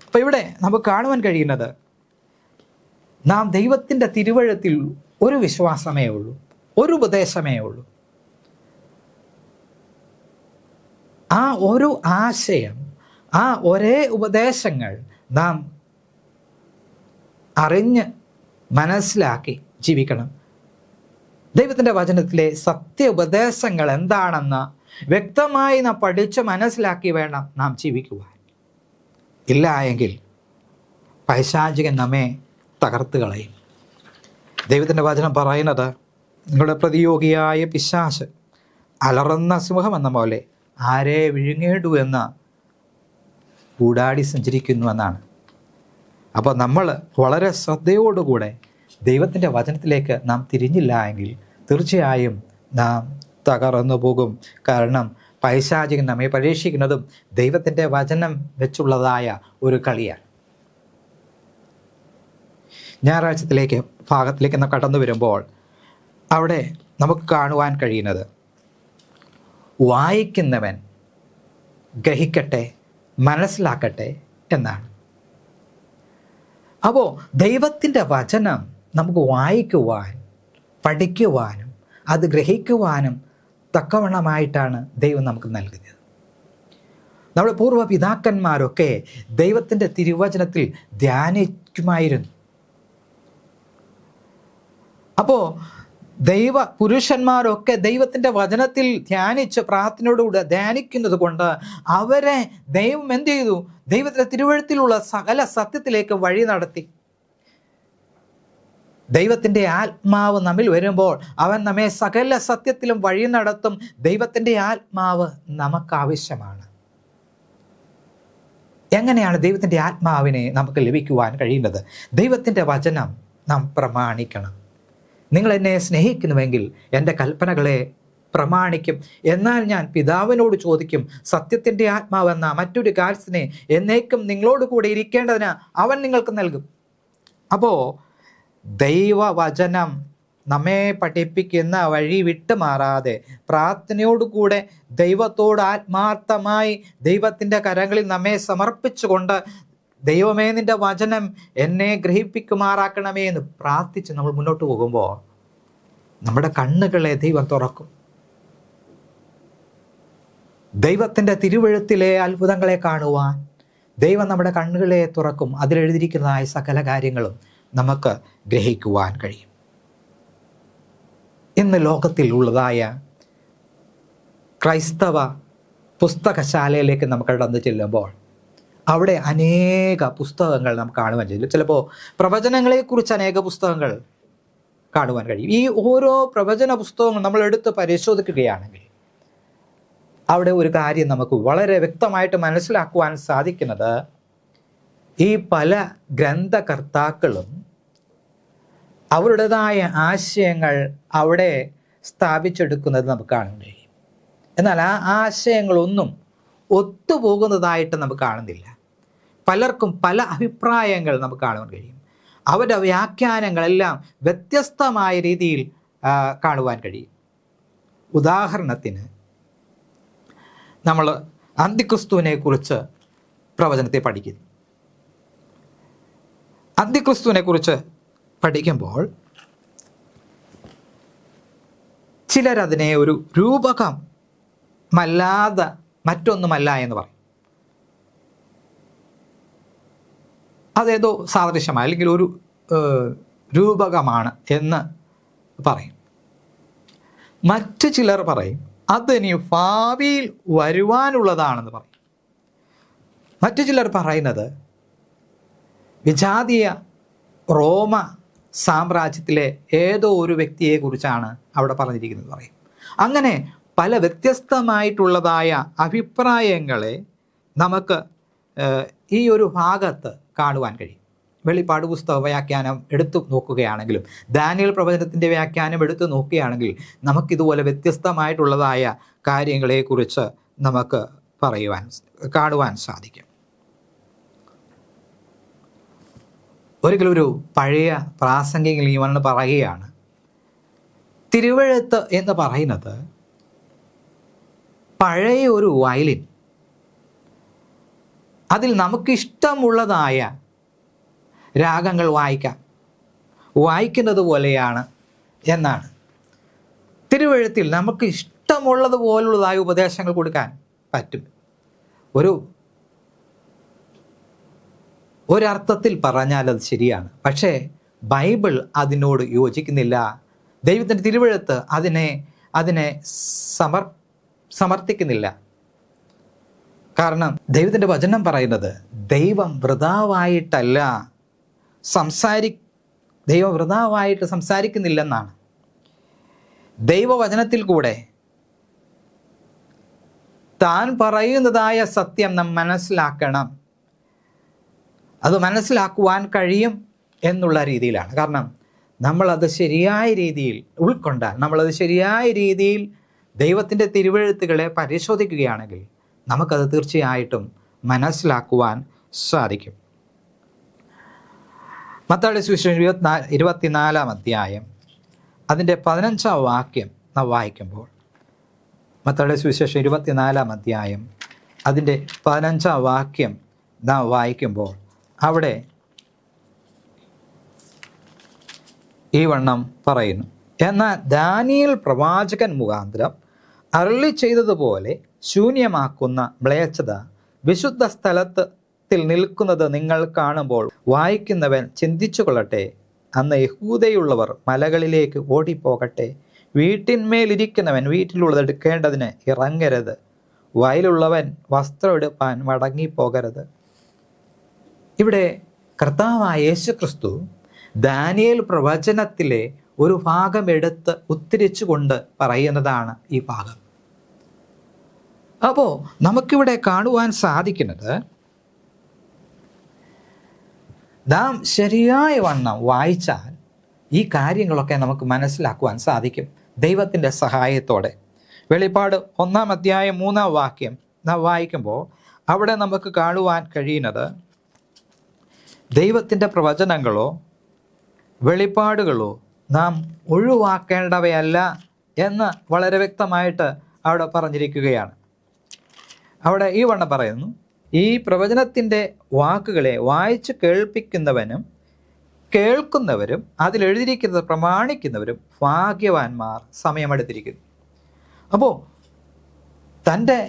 അപ്പോൾ ഇവിടെ നമുക്ക് കാണുവാൻ കഴിയുന്നത്, നാം ദൈവത്തിൻ്റെ തിരുവഴുത്തിൽ ഒരു വിശ്വാസമേ ഉള്ളൂ, ഒരു ഉപദേശമേ ഉള്ളൂ. ആ ഒരു ആശയം, ആ ഒരേ ഉപദേശങ്ങൾ നാം അറിഞ്ഞ് മനസ്സിലാക്കി ജീവിക്കണം. ദൈവത്തിൻ്റെ വചനത്തിലെ സത്യ ഉപദേശങ്ങൾ എന്താണെന്ന് വ്യക്തമായി നാം പഠിച്ച് മനസ്സിലാക്കി വേണം നാം ജീവിക്കുവാൻ. ഇല്ല എങ്കിൽ പൈശാചികൻ നമ്മെ തകർത്ത് കളയും. ദൈവത്തിൻ്റെ വചനം പറയുന്നത്, നിങ്ങളുടെ പ്രതിയോഗിയായ പിശാച് അലറുന്ന സിംഹമെന്ന പോലെ ആരെ വിഴുങ്ങേണ്ടു എന്ന് ഊടാടി സഞ്ചരിക്കുന്നു എന്നാണ്. അപ്പോൾ നമ്മൾ വളരെ ശ്രദ്ധയോടുകൂടെ ദൈവത്തിൻ്റെ വചനത്തിലേക്ക് നാം തിരിഞ്ഞില്ല എങ്കിൽ തീർച്ചയായും നാം തകർന്നു പോകും. കാരണം പൈശാചികൻ നമ്മെ പരീക്ഷിക്കുന്നതും ദൈവത്തിൻ്റെ വചനം വെച്ചുള്ളതായ ഒരു കളിയാണ്. ഞായറാഴ്ചത്തിലേക്ക് ഭാഗത്തിലേക്ക് നാം കടന്നു വരുമ്പോൾ അവിടെ നമുക്ക് കാണുവാൻ കഴിയുന്നത്, വായിക്കുന്നവൻ ഗ്രഹിക്കട്ടെ, മനസ്സിലാക്കട്ടെ എന്നാണ്. അപ്പോൾ ദൈവത്തിൻ്റെ വചനം നമുക്ക് വായിക്കുവാൻ, പഠിക്കുവാനും അത് ഗ്രഹിക്കുവാനും തക്കവണ്ണമായിട്ടാണ് ദൈവം നമുക്ക് നൽകുന്നത്. നമ്മുടെ പൂർവ്വ പിതാക്കന്മാരൊക്കെ ദൈവത്തിൻ്റെ തിരുവചനത്തിൽ ധ്യാനിക്കുമായിരുന്നു. അപ്പോൾ ദൈവ പുരുഷന്മാരൊക്കെ ദൈവത്തിൻ്റെ വചനത്തിൽ ധ്യാനിച്ച് പ്രാർത്ഥനയോടുകൂടെ ധ്യാനിക്കുന്നത് കൊണ്ട് അവരെ ദൈവം എന്ത് ചെയ്തു? ദൈവത്തിൻ്റെ തിരുവഴുത്തിലുള്ള സകല സത്യത്തിലേക്ക് വഴി നടത്തി. ദൈവത്തിൻ്റെ ആത്മാവ് നമ്മിൽ വരുമ്പോൾ അവൻ നമ്മെ സകല സത്യത്തിലും വഴി നടത്തും. ദൈവത്തിൻ്റെ ആത്മാവ് നമുക്കാവശ്യമാണ്. എങ്ങനെയാണ് ദൈവത്തിൻ്റെ ആത്മാവിനെ നമുക്ക് ലഭിക്കുവാൻ കഴിയുന്നത്? ദൈവത്തിൻ്റെ വചനം നാം പ്രമാണിക്കണം. നിങ്ങൾ എന്നെ സ്നേഹിക്കുന്നുവെങ്കിൽ എൻ്റെ കൽപ്പനകളെ പ്രമാണിക്കും. എന്നാൽ ഞാൻ പിതാവിനോട് ചോദിക്കും, സത്യത്തിൻ്റെ ആത്മാവെന്ന മറ്റൊരു കാര്യത്തിനെ എന്നേക്കും നിങ്ങളോട് കൂടെ ഇരിക്കേണ്ടതിന് അവൻ നിങ്ങൾക്ക് നൽകും. അപ്പോൾ ദൈവവചനം നമ്മെ പഠിപ്പിക്കുന്ന വഴി വിട്ടുമാറാതെ പ്രാർത്ഥനയോടുകൂടെ ദൈവത്തോട് ആത്മാർത്ഥമായി ദൈവത്തിൻ്റെ കരങ്ങളിൽ നമ്മെ സമർപ്പിച്ചുകൊണ്ട്, ദൈവമേ നിൻ്റെ വചനം എന്നെ ഗ്രഹിപ്പിക്കുമാറാക്കണമേ എന്ന് പ്രാർത്ഥിച്ച് നമ്മൾ മുന്നോട്ട് പോകുമ്പോൾ നമ്മുടെ കണ്ണുകളെ ദൈവം തുറക്കും. ദൈവത്തിൻ്റെ തിരുവഴുത്തിലെ അത്ഭുതങ്ങളെ കാണുവാൻ ദൈവം നമ്മുടെ കണ്ണുകളെ തുറക്കും. അതിലെഴുതിയിരിക്കുന്നതായ സകല കാര്യങ്ങളും നമുക്ക് ഗ്രഹിക്കുവാൻ കഴിയും. ഇന്ന് ലോകത്തിൽ ഉള്ളതായ ക്രൈസ്തവ പുസ്തകശാലയിലേക്ക് നമുക്ക് കടന്നു ചെല്ലുമ്പോൾ അവിടെ അനേക പുസ്തകങ്ങൾ നമുക്ക് കാണുവാൻ കഴിയും. ചിലപ്പോൾ പ്രവചനങ്ങളെക്കുറിച്ച് അനേക പുസ്തകങ്ങൾ കാണുവാൻ കഴിയും. ഈ ഓരോ പ്രവചന പുസ്തകങ്ങൾ നമ്മൾ എടുത്ത് പരിശോധിക്കുകയാണെങ്കിൽ അവിടെ ഒരു കാര്യം നമുക്ക് വളരെ വ്യക്തമായിട്ട് മനസ്സിലാക്കുവാൻ സാധിക്കുന്നത്, ഈ പല ഗ്രന്ഥകർത്താക്കളും അവരുടേതായ ആശയങ്ങൾ അവിടെ സ്ഥാപിച്ചെടുക്കുന്നത് നമുക്ക് കാണാൻ കഴിയും. എന്നാൽ ആ ആശയങ്ങളൊന്നും ഒത്തുപോകുന്നതായിട്ട് നമുക്ക് കാണുന്നില്ല. പലർക്കും പല അഭിപ്രായങ്ങൾ നമുക്ക് കാണുവാൻ കഴിയും. അവരുടെ വ്യാഖ്യാനങ്ങളെല്ലാം വ്യത്യസ്തമായ രീതിയിൽ കാണുവാൻ കഴിയും. ഉദാഹരണത്തിന് നമ്മൾ അന്തിക്രിസ്തുവിനെ കുറിച്ച് പ്രവചനത്തെ പഠിക്കുന്നു. അന്തിക്രിസ്തുവിനെ കുറിച്ച് പഠിക്കുമ്പോൾ ചിലരതിനെ ഒരു രൂപകമല്ലാതെ മറ്റൊന്നുമല്ല എന്ന് പറയും. അതേതോ സാദൃശ്യമായി അല്ലെങ്കിൽ ഒരു രൂപകമാണ് എന്ന് പറയും. മറ്റു ചിലർ പറയും അതിനി ഭാവിയിൽ വരുവാനുള്ളതാണെന്ന് പറയും. മറ്റു ചിലർ പറയുന്നത് വിജാതീയ റോമ സാമ്രാജ്യത്തിലെ ഏതോ ഒരു വ്യക്തിയെക്കുറിച്ചാണ് അവിടെ പറഞ്ഞിരിക്കുന്നത് പറയും. അങ്ങനെ പല വ്യത്യസ്തമായിട്ടുള്ളതായ അഭിപ്രായങ്ങളെ നമുക്ക് ഈ ഒരു ഭാഗത്ത് കാണുവാൻ കഴിയും. വെളിപ്പാട് പുസ്തക വ്യാഖ്യാനം എടുത്തു നോക്കുകയാണെങ്കിലും ദാനിയേൽ പ്രവചനത്തിൻ്റെ വ്യാഖ്യാനം എടുത്തു നോക്കുകയാണെങ്കിൽ നമുക്കിതുപോലെ വ്യത്യസ്തമായിട്ടുള്ളതായ കാര്യങ്ങളെക്കുറിച്ച് നമുക്ക് കാണുവാൻ സാധിക്കും. ഒരിക്കലും ഒരു പഴയ പ്രാസംഗികൻ ഇവൻ പറയുകയാണ്, തിരുവെഴുത്ത് എന്ന് പറയുന്നത് പഴയ ഒരു വയലിൻ, അതിൽ നമുക്കിഷ്ടമുള്ളതായ രാഗങ്ങൾ വായിക്കുന്നത് പോലെയാണ് എന്നാണ്. തിരുവെഴുത്തിൽ നമുക്ക് ഇഷ്ടമുള്ളതുപോലുള്ളതായ ഉപദേശങ്ങൾ കൊടുക്കാൻ പറ്റും. ഒരർത്ഥത്തിൽ പറഞ്ഞാൽ അത് ശരിയാണ്. പക്ഷേ ബൈബിൾ അതിനോട് യോജിക്കുന്നില്ല. ദൈവത്തിൻ്റെ തിരുവെഴുത്ത് അതിനെ സമർത്ഥിക്കുന്നില്ല. കാരണം ദൈവത്തിൻ്റെ വചനം പറയുന്നത് ദൈവം വൃഥാവായിട്ടല്ല ദൈവം വൃഥാവായിട്ട് സംസാരിക്കുന്നില്ലെന്നാണ്. ദൈവവചനത്തിൽ കൂടെ താൻ പറയുന്നതായ സത്യം നാം മനസ്സിലാക്കണം. അത് മനസ്സിലാക്കുവാൻ കഴിയും എന്നുള്ള രീതിയിലാണ്. കാരണം നമ്മളത് ശരിയായ രീതിയിൽ ഉൾക്കൊണ്ടാൽ, നമ്മളത് ശരിയായ രീതിയിൽ ദൈവത്തിൻ്റെ തിരുവെഴുത്തുകളെ പരിശോധിക്കുകയാണെങ്കിൽ നമുക്കത് തീർച്ചയായിട്ടും മനസ്സിലാക്കുവാൻ സാധിക്കും. മത്തായിയുടെ സുവിശേഷം 24-ാം അധ്യായം അതിൻ്റെ 15-ാം വാക്യം നാം വായിക്കുമ്പോൾ, മത്തായിയുടെ സുവിശേഷം 24-ാം അധ്യായം അതിൻ്റെ 15-ാം വാക്യം നാം വായിക്കുമ്പോൾ അവിടെ ഈ വണ്ണം പറയുന്നു: എന്നാൽ ദാനിയേൽ പ്രവാചകൻ മുഖാന്തരം അരുളി ചെയ്തതുപോലെ ശൂന്യമാക്കുന്ന മ്ലേച്ഛത വിശുദ്ധ സ്ഥലത്തിൽ നിൽക്കുന്നത് നിങ്ങൾ കാണുമ്പോൾ വായിക്കുന്നവൻ ചിന്തിച്ചു കൊള്ളട്ടെ. അന്ന് യഹൂദയുള്ളവർ മലകളിലേക്ക് ഓടിപ്പോകട്ടെ. വീട്ടിന്മേലിരിക്കുന്നവൻ വീട്ടിലുള്ളത് എടുക്കേണ്ടതിന് ഇറങ്ങരുത്. വയലുള്ളവൻ വസ്ത്രം എടുപ്പാൻ മടങ്ങിപ്പോകരുത്. ഇവിടെ കർത്താവായ യേശു ക്രിസ്തു ദാനിയേൽ പ്രവചനത്തിലെ ഒരു ഭാഗം എടുത്ത് ഉദ്ധരിച്ചുകൊണ്ട് പറയുന്നതാണ് ഈ ഭാഗം. അപ്പോൾ നമുക്കിവിടെ കാണുവാൻ സാധിക്കുന്നത്, നാം ശരിയായ വണ്ണം വായിച്ചാൽ ഈ കാര്യങ്ങളൊക്കെ നമുക്ക് മനസ്സിലാക്കുവാൻ സാധിക്കും ദൈവത്തിൻ്റെ സഹായത്തോടെ. വെളിപ്പാട് 1-ാം അധ്യായം 3-ാം വാക്യം നാം വായിക്കുമ്പോൾ അവിടെ നമുക്ക് കാണുവാൻ കഴിയുന്നത്, ദൈവത്തിൻ്റെ പ്രവചനങ്ങളോ വെളിപ്പാടുകളോ നാം ഒഴിവാക്കേണ്ടവയല്ല എന്ന് വളരെ വ്യക്തമായിട്ട് അവിടെ പറഞ്ഞിരിക്കുകയാണ്. അവിടെ ഈ വണ്ണം പറയുന്നു: ഈ പ്രവചനത്തിൻ്റെ വാക്കുകളെ വായിച്ച് കേൾപ്പിക്കുന്നവനും കേൾക്കുന്നവരും അതിലെഴുതിയിരിക്കുന്നത് പ്രമാണിക്കുന്നവരും ഭാഗ്യവാന്മാർ, സമയമെടുത്തിരിക്കുന്നു. അപ്പോൾ തൻ്റെ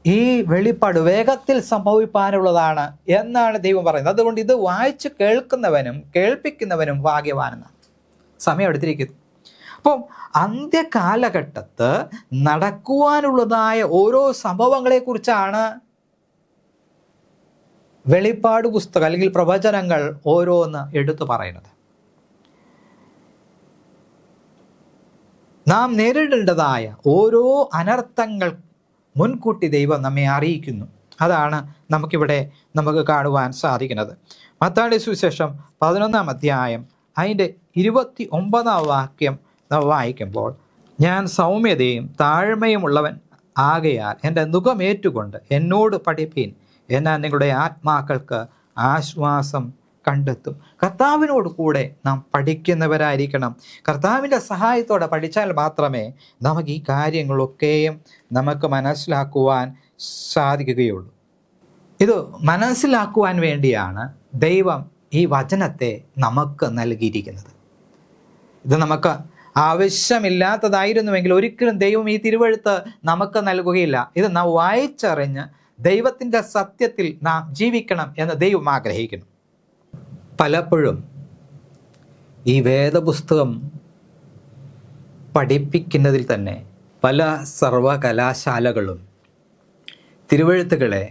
ഈ വെളിപ്പാട് വേഗത്തിൽ സംഭവിപ്പാനുള്ളതാണ് എന്നാണ് ദൈവം പറയുന്നത്. അതുകൊണ്ട് ഇത് വായിച്ച് കേൾക്കുന്നവനും കേൾപ്പിക്കുന്നവനും ഭാഗ്യവാനെന്നാണ്, സമയമെടുത്തിരിക്കുന്നു. അപ്പം അന്ത്യകാലഘട്ടത്ത് നടക്കുവാനുള്ളതായ ഓരോ സംഭവങ്ങളെക്കുറിച്ചാണ് വെളിപ്പാട് പുസ്തകം അല്ലെങ്കിൽ പ്രവചനങ്ങൾ ഓരോന്ന് എടുത്തു പറയുന്നത്. നാം നേരിടേണ്ടതായ ഓരോ അനർത്ഥങ്ങൾ മുൻകൂട്ടി ദൈവം നമ്മെ അറിയിക്കുന്നു. അതാണ് നമുക്ക് കാണുവാൻ സാധിക്കുന്നത്. മത്തായിയുടെ സുവിശേഷം 11-ാം അധ്യായം അതിൻ്റെ 29-ാം വാക്യം നാം വായിക്കുമ്പോൾ, ഞാൻ സൗമ്യതയും താഴ്മയുമുള്ളവൻ ആകയാൽ എൻ്റെ നുകമേറ്റുകൊണ്ട് എന്നോട് പഠിപ്പീൻ, എന്നാൽ നിങ്ങളുടെ ആത്മാക്കൾക്ക് ആശ്വാസം കണ്ടെത്തും. കർത്താവിനോട് കൂടെ നാം പഠിക്കുന്നവരായിരിക്കണം. കർത്താവിൻ്റെ സഹായത്തോടെ പഠിച്ചാൽ മാത്രമേ നമുക്ക് ഈ കാര്യങ്ങളൊക്കെയും നമുക്ക് മനസ്സിലാക്കുവാൻ സാധിക്കുകയുള്ളൂ. ഇത് മനസ്സിലാക്കുവാൻ വേണ്ടിയാണ് ദൈവം ഈ വചനത്തെ നമുക്ക് നൽകിയിരിക്കുന്നത്. ഇത് നമുക്ക് ആവശ്യമില്ലാത്തതായിരുന്നുവെങ്കിൽ ഒരിക്കലും ദൈവം ഈ തിരുവെഴുത്ത് നമുക്ക് നൽകുകയില്ല. ഇത് നാം വായിച്ചറിഞ്ഞ് ദൈവത്തിൻ്റെ സത്യത്തിൽ നാം ജീവിക്കണം എന്ന് ദൈവം ആഗ്രഹിക്കുന്നു. പലപ്പോഴും ഈ വേദപുസ്തകം പഠിപ്പിക്കുന്നതിൽ തന്നെ പല സർവകലാശാലകളും തിരുവെഴുത്തുകളെ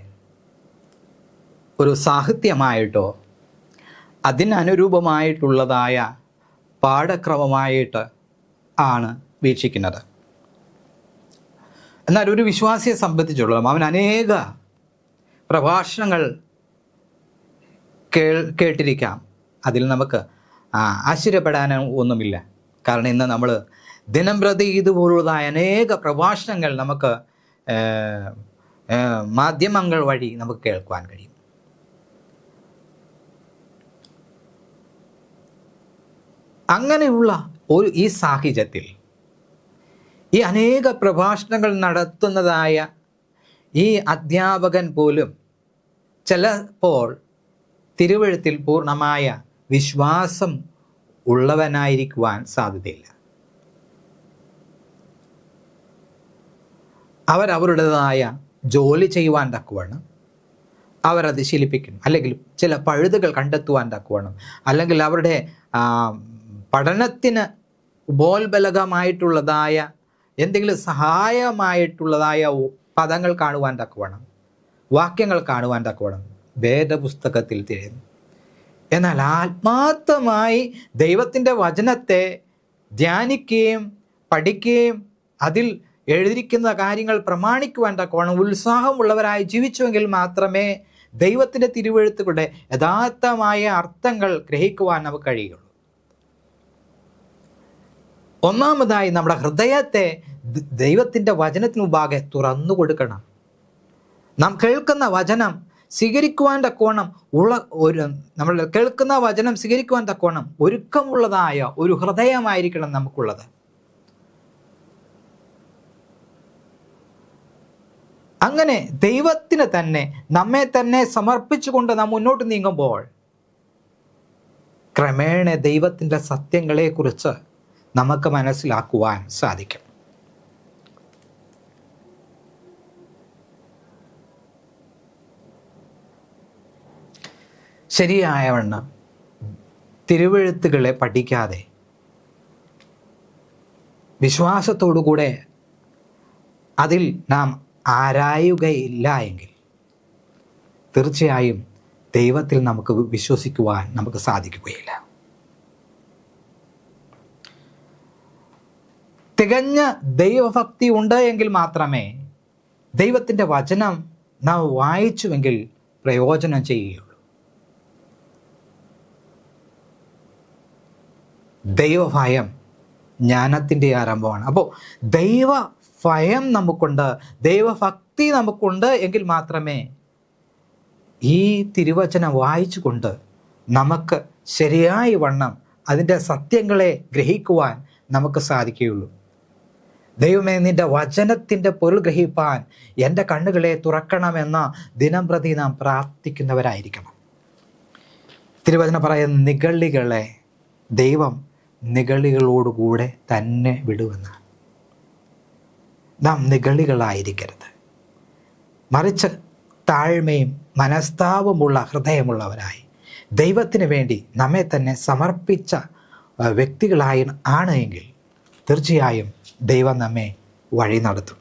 ഒരു സാഹിത്യമായിട്ടോ അതിനനുരൂപമായിട്ടുള്ളതായ പാഠക്രമമായിട്ട് ആണ് വീക്ഷിക്കുന്നത്. എന്നാൽ ഒരു വിശ്വാസിയെ സംബന്ധിച്ചുള്ള അവൻ അനേക പ്രഭാഷണങ്ങൾ കേട്ടിരിക്കാം. അതിൽ നമുക്ക് ആശ്ചര്യപ്പെടാനോ ഒന്നുമില്ല. കാരണം ഇന്ന് നമ്മൾ ദിനം പ്രതി ഇതുപോലുള്ളതായ അനേക പ്രഭാഷണങ്ങൾ നമുക്ക് മാധ്യമങ്ങൾ വഴി നമുക്ക് കേൾക്കുവാൻ കഴിയും. അങ്ങനെയുള്ള ഈ സാഹചര്യത്തിൽ ഈ അനേക പ്രഭാഷണങ്ങൾ നടത്തുന്നതായ ഈ അധ്യാപകൻ പോലും ചിലപ്പോൾ തിരുവെഴുത്തിൽ പൂർണ്ണമായ വിശ്വാസം ഉള്ളവനായിരിക്കുവാൻ സാധ്യതയില്ല. അവരവരുടേതായ ജോലി ചെയ്യുവാൻ തക്കവണ്ണം അവരത് ശീലിപ്പിക്കണം, അല്ലെങ്കിൽ ചില പഴുതുകൾ കണ്ടെത്തുവാൻ തക്കവണ്ണം, അല്ലെങ്കിൽ അവരുടെ പഠനത്തിന് ഉപോത്ബലകമായിട്ടുള്ളതായ എന്തെങ്കിലും സഹായമായിട്ടുള്ളതായ പദങ്ങൾ കാണുവാൻ തക്കവണ്ണം, വാക്യങ്ങൾ കാണുവാൻ തക്കവണ്ണം വേദപുസ്തകത്തിൽ തിരയുന്നു. എന്നാൽ ആത്മാർത്ഥമായി ദൈവത്തിൻ്റെ വചനത്തെ ധ്യാനിക്കുകയും പഠിക്കുകയും അതിൽ എഴുതിയിരിക്കുന്ന കാര്യങ്ങൾ പ്രമാണിക്കുവാൻ തക്കവണ്ണം ഉത്സാഹമുള്ളവരായി ജീവിച്ചുവെങ്കിൽ മാത്രമേ ദൈവത്തിൻ്റെ തിരുവെഴുത്തുകളുടെ യഥാർത്ഥമായ അർത്ഥങ്ങൾ ഗ്രഹിക്കുവാൻ നമുക്ക് കഴിയുള്ളൂ. ഒന്നാമതായി നമ്മുടെ ഹൃദയത്തെ ദൈവത്തിൻ്റെ വചനത്തിന് മുമ്പാകെ തുറന്നു കൊടുക്കണം. നാം കേൾക്കുന്ന വചനം സ്വീകരിക്കുവാൻ തക്കോണം നമ്മൾ കേൾക്കുന്ന വചനം സ്വീകരിക്കുവാൻ തക്കോണം ഒരുക്കമുള്ളതായ ഒരു ഹൃദയമായിരിക്കണം നമുക്കുള്ളത്. അങ്ങനെ ദൈവത്തിന് തന്നെ നമ്മെ തന്നെ സമർപ്പിച്ചുകൊണ്ട് നാം മുന്നോട്ട് നീങ്ങുമ്പോൾ ക്രമേണ ദൈവത്തിൻ്റെ സത്യങ്ങളെക്കുറിച്ച് നമുക്ക് മനസ്സിലാക്കുവാൻ സാധിക്കും. ശരിയായവണ്ണം തിരുവെഴുത്തുകളെ പഠിക്കാതെ വിശ്വാസത്തോടുകൂടെ അതിൽ നാം ആരായുകയില്ല എങ്കിൽ തീർച്ചയായും ദൈവത്തിൽ നമുക്ക് വിശ്വസിക്കുവാൻ നമുക്ക് സാധിക്കുകയില്ല. തികഞ്ഞ ദൈവഭക്തി ഉണ്ട് എങ്കിൽ മാത്രമേ ദൈവത്തിൻ്റെ വചനം നാം വായിച്ചുവെങ്കിൽ പ്രയോജനം ചെയ്യുകയുള്ളൂ. ദൈവഭയം ജ്ഞാനത്തിൻ്റെ ആരംഭമാണ്. അപ്പോൾ ദൈവഭയം നമുക്കുണ്ട്, ദൈവഭക്തി നമുക്കുണ്ട് എങ്കിൽ മാത്രമേ ഈ തിരുവചനം വായിച്ചുകൊണ്ട് നമുക്ക് ശരിയായ വണ്ണം അതിൻ്റെ സത്യങ്ങളെ ഗ്രഹിക്കുവാൻ നമുക്ക് സാധിക്കുകയുള്ളൂ. ദൈവമേ, നിന്റെ വചനത്തിൻ്റെ പൊരുൾ ഗ്രഹിപ്പാൻ എൻ്റെ കണ്ണുകളെ തുറക്കണമെന്ന ദിനം പ്രതി നാം പ്രാർത്ഥിക്കുന്നവരായിരിക്കണം. തിരുവചനം പറയുന്ന നിഗളികളെ ദൈവം നിഗളികളോടുകൂടെ തന്നെ വിടുമെന്നാണ്. നാം നിഗളികളായിരിക്കരുത്, മറിച്ച് താഴ്മയും മനസ്താപമുള്ള ഹൃദയമുള്ളവരായി ദൈവത്തിന് വേണ്ടി നമ്മെ തന്നെ സമർപ്പിച്ച വ്യക്തികളായി ആണ് എങ്കിൽ തീർച്ചയായും ദൈവം നമ്മെ വഴി നടത്തും.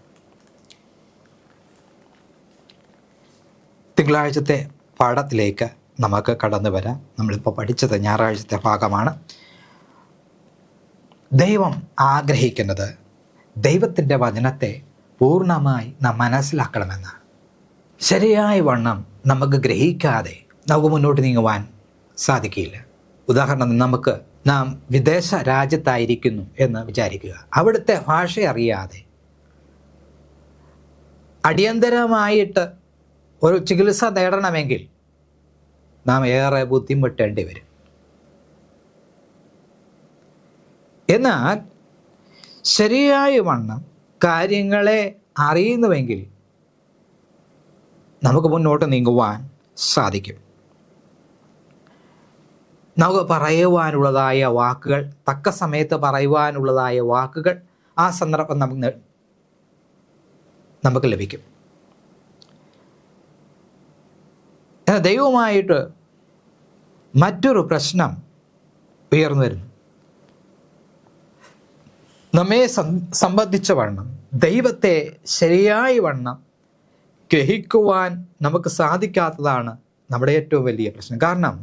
തിങ്കളാഴ്ചത്തെ പാഠത്തിലേക്ക് നമുക്ക് കടന്നു വരാം. നമ്മളിപ്പോൾ പഠിച്ചത് ഞായറാഴ്ചത്തെ ഭാഗമാണ്. ദൈവം ആഗ്രഹിക്കുന്നത് ദൈവത്തിൻ്റെ വചനത്തെ പൂർണ്ണമായി നാം മനസ്സിലാക്കണമെന്നാണ്. ശരിയായ വണ്ണം നമുക്ക് ഗ്രഹിക്കാതെ നമുക്ക് മുന്നോട്ട് നീങ്ങുവാൻ സാധിക്കില്ല. ഉദാഹരണത്തിന് നാം വിദേശ രാജ്യത്തായിരിക്കുന്നു എന്ന് വിചാരിക്കുക. അവിടുത്തെ ഭാഷ അറിയാതെ അടിയന്തരമായിട്ട് ഒരു ചികിത്സ നേടണമെങ്കിൽ നാം ഏറെ ബുദ്ധിമുട്ടേണ്ടി വരും. എന്നാൽ ശരിയായ വണ്ണം കാര്യങ്ങളെ അറിയുന്നുവെങ്കിൽ നമുക്ക് മുന്നോട്ട് നീങ്ങുവാൻ സാധിക്കും. നമുക്ക് പറയുവാനുള്ളതായ വാക്കുകൾ, തക്ക സമയത്ത് പറയുവാനുള്ളതായ വാക്കുകൾ ആ സന്ദർഭം നമുക്ക് ലഭിക്കും. ദൈവവുമായിട്ട് മറ്റൊരു പ്രശ്നം ഉയർന്നു വരുന്നു. നമ്മെ സംബന്ധിച്ച വണ്ണം ദൈവത്തെ ശരിയായ വണ്ണം ഗ്രഹിക്കുവാൻ നമുക്ക് സാധിക്കാത്തതാണ് നമ്മുടെ ഏറ്റവും വലിയ പ്രശ്നം. കാരണം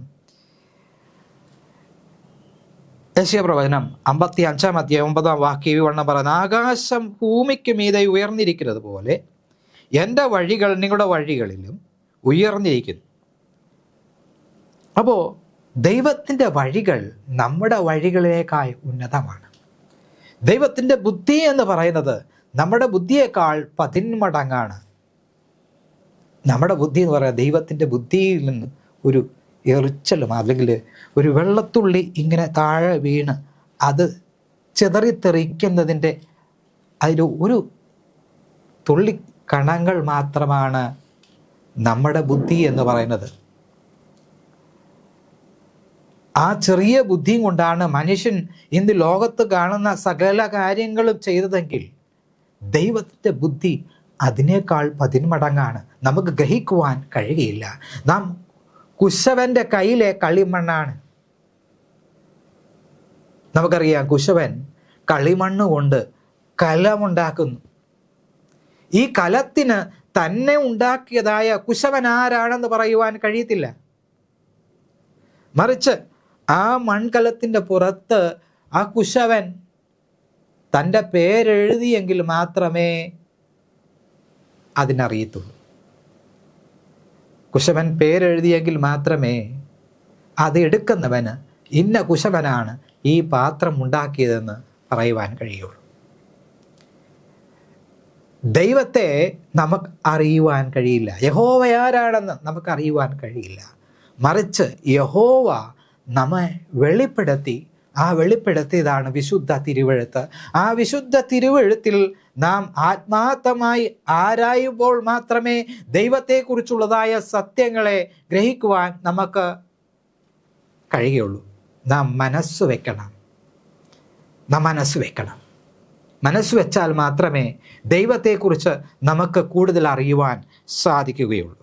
യെശയ്യാപ്രവചനം 55-ാം അധ്യായം 9-ാം വാക്യം ഈ വണ്ണം പറയുന്നത്, ആകാശം ഭൂമിക്ക് മീതെ ഉയർന്നിരിക്കുന്നത് പോലെ എൻ്റെ വഴികൾ നിങ്ങളുടെ വഴികളിലും ഉയർന്നിരിക്കുന്നു. അപ്പോൾ ദൈവത്തിൻ്റെ വഴികൾ നമ്മുടെ വഴികളേക്കാൾ ഉന്നതമാണ്. ദൈവത്തിൻ്റെ ബുദ്ധി എന്ന് പറയുന്നത് നമ്മുടെ ബുദ്ധിയേക്കാൾ 10 മടങ്ങാണ്. നമ്മുടെ ബുദ്ധി എന്ന് പറയുന്നത് ദൈവത്തിൻ്റെ ബുദ്ധിയിൽ നിന്ന് ഒരു എറിച്ചലും അല്ലെങ്കിൽ ഒരു വെള്ളത്തുള്ളി ഇങ്ങനെ താഴെ വീണ് അത് ചിതറിത്തെറിക്കുന്നതിൻ്റെ ഒരു തുള്ളി കണങ്ങൾ മാത്രമാണ് നമ്മുടെ ബുദ്ധി എന്ന് പറയുന്നത്. ആ ചെറിയ ബുദ്ധിയും കൊണ്ടാണ് മനുഷ്യൻ ഇന്ന് ലോകത്ത് കാണുന്ന സകല കാര്യങ്ങളും ചെയ്തതെങ്കിൽ ദൈവത്തിൻ്റെ ബുദ്ധി അതിനേക്കാൾ 10 മടങ്ങാണ്. നമുക്ക് ഗ്രഹിക്കുവാൻ കഴിയുകയില്ല. നാം കുശവൻ്റെ കയ്യിലെ കളിമണ്ണാണ്. നമുക്കറിയാം, കുശവൻ കളിമണ്ണ് കൊണ്ട് കലമുണ്ടാക്കുന്നു. ഈ കലത്തിന് തന്നെ ഉണ്ടാക്കിയതായ കുശവൻ ആരാണെന്ന് പറയുവാൻ കഴിയത്തില്ല. മറിച്ച് ആ മൺകലത്തിൻ്റെ പുറത്ത് ആ കുശവൻ തൻ്റെ പേരെഴുതിയെങ്കിൽ മാത്രമേ അതിനറിയത്തുള്ളൂ. കുശവൻ പേരെഴുതിയെങ്കിൽ മാത്രമേ അത് എടുക്കുന്നവന് ഇന്ന കുശവനാണ് ഈ പാത്രം ഉണ്ടാക്കിയതെന്ന് പറയുവാൻ കഴിയുള്ളൂ. ദൈവത്തെ നമുക്ക് അറിയുവാൻ കഴിയില്ല. യഹോവ ആരാണെന്ന് നമുക്ക് അറിയുവാൻ കഴിയില്ല. മറിച്ച് യഹോവ നമ്മെ വെളിപ്പെടുത്തിയതാണ് വിശുദ്ധ തിരുവെഴുത്ത്. ആ വിശുദ്ധ തിരുവെഴുത്തിൽ നാം ആത്മാർത്ഥമായി ആരായുമ്പോൾ മാത്രമേ ദൈവത്തെക്കുറിച്ചുള്ളതായ സത്യങ്ങളെ ഗ്രഹിക്കുവാൻ നമുക്ക് കഴിയുള്ളൂ. നാം മനസ്സ് വെക്കണം. മനസ്സ് വെച്ചാൽ മാത്രമേ ദൈവത്തെക്കുറിച്ച് നമുക്ക് കൂടുതൽ അറിയുവാൻ സാധിക്കുകയുള്ളൂ.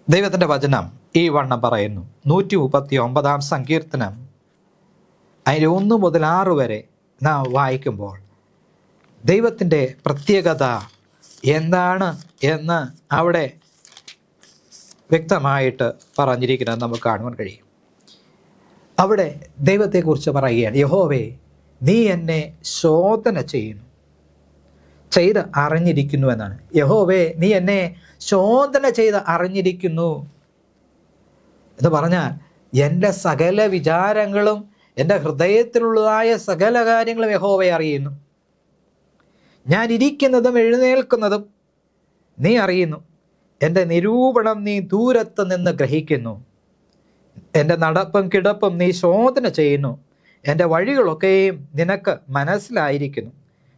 ദൈവത്തിൻ്റെ വചനം ഈ വണ്ണം പറയുന്നു. 139 സങ്കീർത്തനം അതിൻ്റെ 1 മുതൽ 6 വരെ നാം വായിക്കുമ്പോൾ ദൈവത്തിൻ്റെ പ്രത്യേകത എന്താണ് എന്ന് അവിടെ വ്യക്തമായിട്ട് പറഞ്ഞിരിക്കുന്നത് നമുക്ക് കാണുവാൻ കഴിയും. അവിടെ ദൈവത്തെക്കുറിച്ച് പറയുകയാണ്, യഹോവേ, നീ എന്നെ ശോധന ചെയ്ത് അറിഞ്ഞിരിക്കുന്നു എന്നാണ്. യഹോവേ, നീ എന്നെ ശോധന ചെയ്ത് അറിഞ്ഞിരിക്കുന്നു എന്ന് പറഞ്ഞാൽ എൻ്റെ സകല വിചാരങ്ങളും എൻ്റെ ഹൃദയത്തിലുള്ളതായ സകല കാര്യങ്ങളും യഹോവയെ അറിയുന്നു. ഞാൻ ഇരിക്കുന്നതും എഴുന്നേൽക്കുന്നതും നീ അറിയുന്നു. എൻ്റെ നിരൂപണം നീ ദൂരത്ത് നിന്ന് ഗ്രഹിക്കുന്നു. എൻ്റെ നടപ്പും കിടപ്പും നീ ശോധന ചെയ്യുന്നു. എൻ്റെ വഴികളൊക്കെയും നിനക്ക് മനസ്സിലായിരിക്കുന്നു.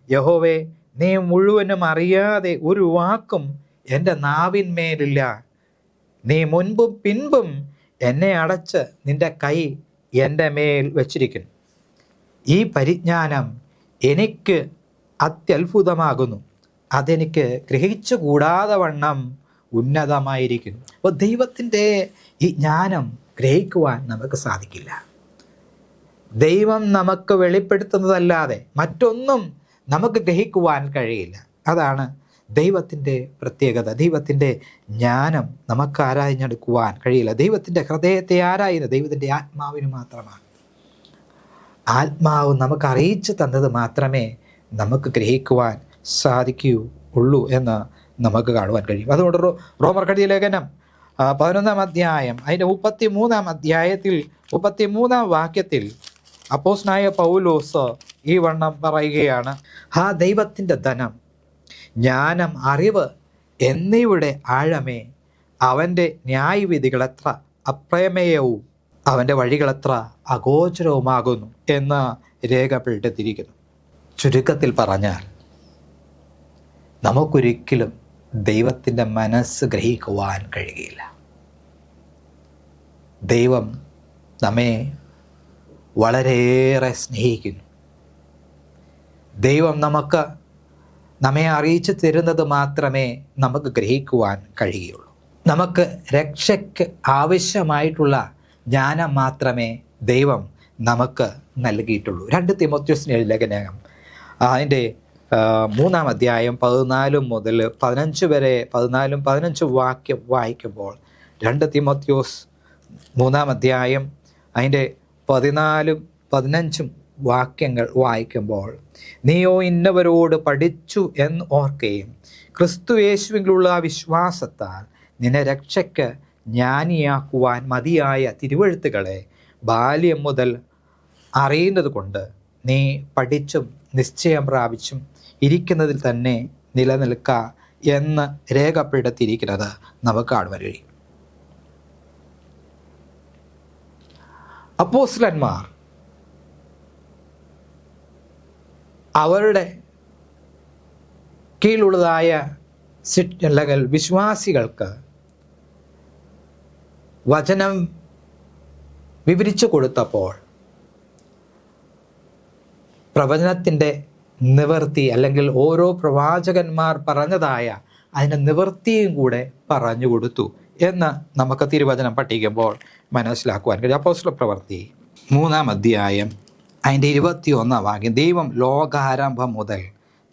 യഹോവേ, നീ മുഴുവനും അറിയാതെ ഒരു വാക്കും എൻ്റെ നാവിന്മേലില്ല. നീ മുൻപും പിൻപും എന്നെ അടച്ച് നിൻ്റെ കൈ എൻ്റെ മേൽ വച്ചിരിക്കുന്നു. ഈ പരിജ്ഞാനം എനിക്ക് അത്യത്ഭുതമാകുന്നു. അതെനിക്ക് ഗ്രഹിച്ചു കൂടാതെ വണ്ണം ഉന്നതമായിരിക്കുന്നു. അപ്പോൾ ദൈവത്തിൻ്റെ ഈ ജ്ഞാനം ഗ്രഹിക്കുവാൻ നമുക്ക് സാധിക്കില്ല. ദൈവം നമുക്ക് വെളിപ്പെടുത്തുന്നതല്ലാതെ മറ്റൊന്നും നമുക്ക് ഗ്രഹിക്കുവാൻ കഴിയില്ല. അതാണ് ദൈവത്തിൻ്റെ പ്രത്യേകത. ദൈവത്തിൻ്റെ ജ്ഞാനം നമുക്ക് ആരാഞ്ഞെടുക്കുവാൻ കഴിയില്ല. ദൈവത്തിൻ്റെ ഹൃദയത്തെ ആരായുന്നത് ദൈവത്തിൻ്റെ ആത്മാവിന് മാത്രമാണ്. ആത്മാവ് നമുക്ക് അറിയിച്ചു തന്നത് മാത്രമേ നമുക്ക് ഗ്രഹിക്കുവാൻ സാധിക്കുകയുള്ളൂ എന്ന് നമുക്ക് കാണുവാൻ കഴിയും. അതുകൊണ്ട് റോമർ കെഴുതിയ ലേഖനം 11 അധ്യായം അതിൻ്റെ 33 അധ്യായത്തിൽ 33 വാക്യത്തിൽ അപ്പോസ്തലനായ പൗലോസ് ഈ വണ്ണം പറയുകയാണ്, ആ ദൈവത്തിൻ്റെ ധനം, ജ്ഞാനം, അറിവ് എന്നിവയുടെ ആഴമേ, അവൻ്റെ ന്യായവിധികളെത്ര അപ്രമേയവും അവൻ്റെ വഴികളെത്ര അഗോചരവുമാകുന്നു എന്ന് രേഖപ്പെടുത്തിയിരിക്കുന്നു. ചുരുക്കത്തിൽ പറഞ്ഞാൽ നമുക്കൊരിക്കലും ദൈവത്തിൻ്റെ മനസ്സ് ഗ്രഹിക്കുവാൻ കഴിയുകയില്ല. ദൈവം നമ്മെ വളരെയേറെ സ്നേഹിക്കുന്നു. ദൈവം നമ്മെ അറിയിച്ചു തരുന്നത് മാത്രമേ നമുക്ക് ഗ്രഹിക്കുവാൻ കഴിയുകയുള്ളൂ. നമുക്ക് രക്ഷയ്ക്ക് ആവശ്യമായിട്ടുള്ള ജ്ഞാനം മാത്രമേ ദൈവം നമുക്ക് നൽകിയിട്ടുള്ളൂ. 2 തിമോഥെയോസിന് എഴുതിയ ലേഖനം അതിൻ്റെ 3 അധ്യായം 14 മുതൽ 15 വരെ 14-15 വാക്യം വായിക്കുമ്പോൾ 2 തിമോഥെയോസ് 3 അധ്യായം അതിൻ്റെ 14-15 വാക്യങ്ങൾ വായിക്കുമ്പോൾ, നീയോ ഇന്നവരോട് പഠിച്ചു എന്ന് ഓർക്കുകയും ക്രിസ്തു യേശുവിലുള്ള വിശ്വാസത്താൽ നിന്നെ രക്ഷയ്ക്ക് ജ്ഞാനിയാക്കുവാൻ മതിയായ തിരുവെഴുത്തുകളെ ബാല്യം മുതൽ അറിയുന്നത് കൊണ്ട് നീ പഠിച്ചും നിശ്ചയം പ്രാപിച്ചും ഇരിക്കുന്നതിൽ തന്നെ നിലനിൽക്കുക എന്ന് രേഖപ്പെടുത്തിയിരിക്കുന്നത് നമുക്ക് കാണുവാൻ കഴിയും. അപ്പോസ്തലന്മാർ അവരുടെ കീഴിലുള്ളതായ അല്ലെങ്കിൽ വിശ്വാസികൾക്ക് വചനം വിവരിച്ചു കൊടുത്തപ്പോൾ പ്രവചനത്തിൻ്റെ നിവൃത്തി അല്ലെങ്കിൽ ഓരോ പ്രവാചകന്മാർ പറഞ്ഞതായ അതിൻ്റെ നിവൃത്തിയും കൂടെ പറഞ്ഞു കൊടുത്തു എന്ന് നമുക്ക് തിരുവചനം പഠിക്കുമ്പോൾ മനസ്സിലാക്കുവാൻ കഴിയും. അപ്പോസ്തല പ്രവൃത്തി 3-ാം അധ്യായം അതിൻ്റെ 21-ാം വാക്യം, ദൈവം ലോകാരംഭം മുതൽ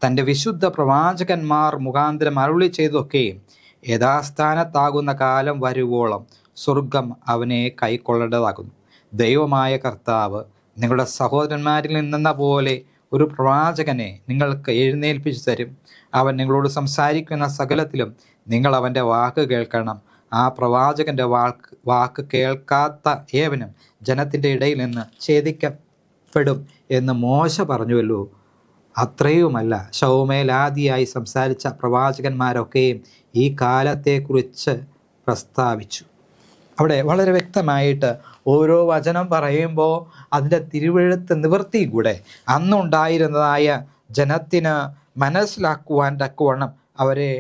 തൻ്റെ വിശുദ്ധ പ്രവാചകന്മാർ മുഖാന്തരം അരുളി ചെയ്തൊക്കെയും യഥാസ്ഥാനത്താകുന്ന കാലം വരുവോളം സ്വർഗം അവനെ കൈക്കൊള്ളേണ്ടതാകുന്നു. ദൈവമായ കർത്താവ് നിങ്ങളുടെ സഹോദരന്മാരിൽ നിന്നെന്ന പോലെ ഒരു പ്രവാചകനെ നിങ്ങൾക്ക് എഴുന്നേൽപ്പിച്ചു തരും. അവൻ നിങ്ങളോട് സംസാരിക്കുന്ന സകലത്തിലും നിങ്ങൾ അവൻ്റെ വാക്ക് കേൾക്കണം. ആ പ്രവാചകൻ്റെ വാക്ക് കേൾക്കാത്ത ഏവനും ജനത്തിൻ്റെ ഇടയിൽ നിന്ന് ഛേദിക്കപ്പെടും എന്ന് മോശ പറഞ്ഞുവല്ലോ. അത്രയുമല്ല, ശൗമേലാദിയായി സംസാരിച്ച പ്രവാചകന്മാരൊക്കെയും ഈ കാലത്തെക്കുറിച്ച് പ്രസ്താവിച്ചു. അവിടെ വളരെ വ്യക്തമായിട്ട് ഓരോ വചനം പറയുമ്പോൾ അതിൻ്റെ തിരുവെഴുത്ത് നിവൃത്തി കൂടെ അന്നുണ്ടായിരുന്നതായ ജനത്തിന് മനസ്സിലാക്കുവാൻ തക്കവണ്ണം അവരെ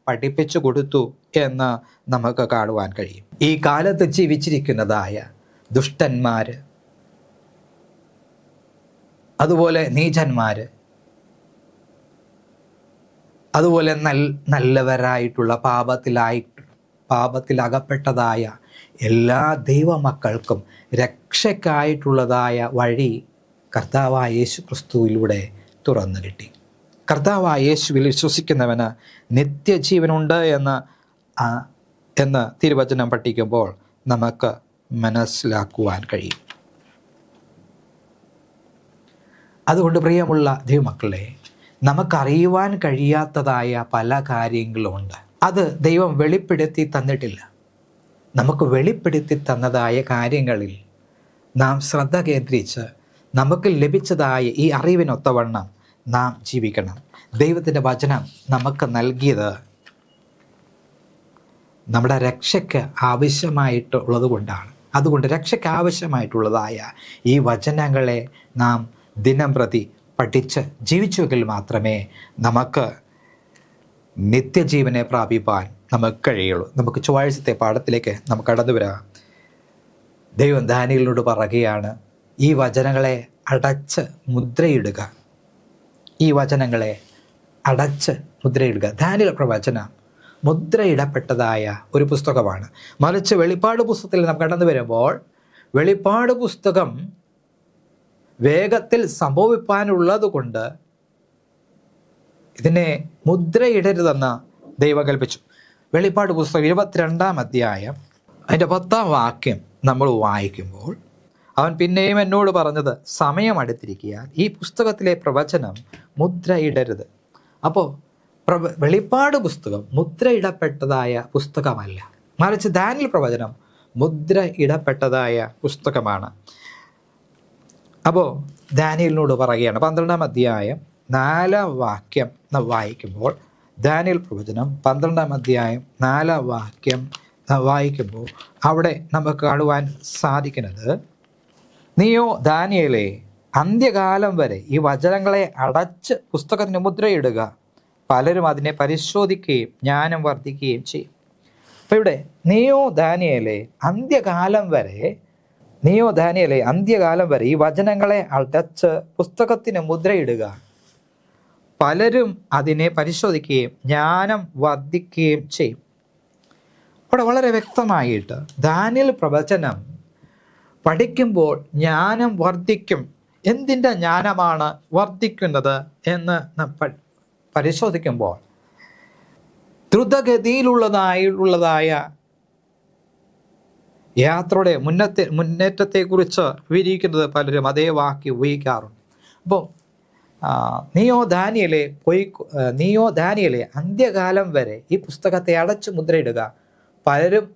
പഠിപ്പിച്ചു കൊടുത്തു എന്ന് നമുക്ക് കാണുവാൻ കഴിയും. ഈ കാലത്ത് ജീവിച്ചിരിക്കുന്നതായ ദുഷ്ടന്മാർ, അതുപോലെ നീചന്മാർ, അതുപോലെ നല്ലവരായിട്ടുള്ള പാപത്തിലകപ്പെട്ടതായ എല്ലാ ദൈവമക്കൾക്കും രക്ഷയ്ക്കായിട്ടുള്ളതായ വഴി കർത്താവായ യേശു ക്രിസ്തുവിലൂടെ തുറന്നു കിട്ടി. കർത്താവായ യേശുവിൽ വിശ്വസിക്കുന്നവന് നിത്യജീവനുണ്ട് എന്ന് തിരുവചനം പഠിക്കുമ്പോൾ നമുക്ക് മനസ്സിലാക്കുവാൻ കഴിയും. അതുകൊണ്ട് പ്രിയമുള്ള ദൈവമക്കളെ, നമുക്കറിയുവാൻ കഴിയാത്തതായ പല കാര്യങ്ങളുമുണ്ട്. അത് ദൈവം വെളിപ്പെടുത്തി തന്നിട്ടില്ല. നമുക്ക് വെളിപ്പെടുത്തി തന്നതായ കാര്യങ്ങളിൽ നാം ശ്രദ്ധ കേന്ദ്രീകരിച്ച് നമുക്ക് ലഭിച്ചതായ ഈ അറിവിനൊത്തവണ്ണം നാം ജീവിക്കണം. ദൈവത്തിൻ്റെ വചനം നമുക്ക് നൽകിയത് നമ്മുടെ രക്ഷയ്ക്ക് ആവശ്യമായിട്ടുള്ളത് കൊണ്ടാണ്. അതുകൊണ്ട് രക്ഷയ്ക്ക് ആവശ്യമായിട്ടുള്ളതായ ഈ വചനങ്ങളെ നാം ദിനം പ്രതി പഠിച്ച് ജീവിച്ചുവെങ്കിൽ മാത്രമേ നമുക്ക് നിത്യജീവനെ പ്രാപിപ്പാൻ നമുക്ക് കഴിയുള്ളൂ. നമുക്ക് ചൊവ്വാഴ്ചത്തെ പാഠത്തിലേക്ക് നമുക്ക് കടന്നു വരാം. ദൈവം ദാനിയേലിനോട് പറയുകയാണ്, ഈ വചനങ്ങളെ അടച്ച് മുദ്രയിടുക. ഈ വചനങ്ങളെ അടച്ച് മുദ്രയിടുക. ദാനിയേൽ പ്രവചനം മുദ്രയിടപ്പെട്ടതായ ഒരു പുസ്തകമാണ്. മറിച്ച് വെളിപ്പാട് പുസ്തകത്തിൽ നാം കടന്നു വരുമ്പോൾ വെളിപ്പാട് പുസ്തകം വേഗത്തിൽ സംഭവിപ്പാനുള്ളത് കൊണ്ട് ഇതിനെ മുദ്രയിടരുതെന്ന് ദൈവം കൽപ്പിച്ചു. വെളിപ്പാട് പുസ്തകം 22-ാം അധ്യായം അതിൻ്റെ 10-ാം വാക്യം നമ്മൾ വായിക്കുമ്പോൾ, അവൻ പിന്നെയും എന്നോട് പറഞ്ഞത്, സമയം അടുത്തിരിക്കുകയാൽ ഈ പുസ്തകത്തിലെ പ്രവചനം മുദ്രയിടരുത്. അപ്പോൾ വെളിപ്പാട് പുസ്തകം മുദ്രയിടപ്പെട്ടതായ പുസ്തകമല്ല, മറിച്ച് ദാനിയേൽ പ്രവചനം മുദ്രയിടപ്പെട്ടതായ പുസ്തകമാണ്. അപ്പോൾ ദാനിയേലിനോട് പറയുകയാണ്, 12-ാം അധ്യായം 4-ാം വാക്യം നാം വായിക്കുമ്പോൾ, ദാനിയേൽ പ്രവചനം 12-ാം അധ്യായം 4-ാം വാക്യം വായിക്കുമ്പോൾ അവിടെ നമുക്ക് കാണുവാൻ സാധിക്കുന്നത്, നീയോ ദാനിയേലേ, അന്ത്യകാലം വരെ ഈ വചനങ്ങളെ അടച്ച് പുസ്തകത്തിന് മുദ്രയിടുക. പലരും അതിനെ പരിശോധിക്കുകയും ജ്ഞാനം വർദ്ധിക്കുകയും ചെയ്യും. അപ്പം ഇവിടെ നീയോ ദാനിയേലേ, അന്ത്യകാലം വരെ ഈ വചനങ്ങളെ അടച്ച് പുസ്തകത്തിന് മുദ്രയിടുക. പലരും അതിനെ പരിശോധിക്കുകയും ജ്ഞാനം വർദ്ധിക്കുകയും ചെയ്യും. അവിടെ വളരെ വ്യക്തമായിട്ട് ദാനിയേൽ പ്രവചനം പഠിക്കുമ്പോൾ ജ്ഞാനം വർദ്ധിക്കും. എന്തിൻ്റെ ജ്ഞാനമാണ് വർദ്ധിക്കുന്നത് എന്ന് നാം പരിശോധിക്കുമ്പോൾ, ദ്രുതഗതിയിലുള്ളതായ യാത്രയുടെ മുന്നേറ്റത്തെക്കുറിച്ച് വിവരിക്കുന്നത് പലരും അതേ വാക്ക് ഉപയോഗിക്കാറുണ്ട്. അപ്പോൾ നീയോ ദാനിയേലേ, അന്ത്യകാലം വരെ ഈ പുസ്തകത്തെ അടച്ചു മുദ്രയിടുക. പലരും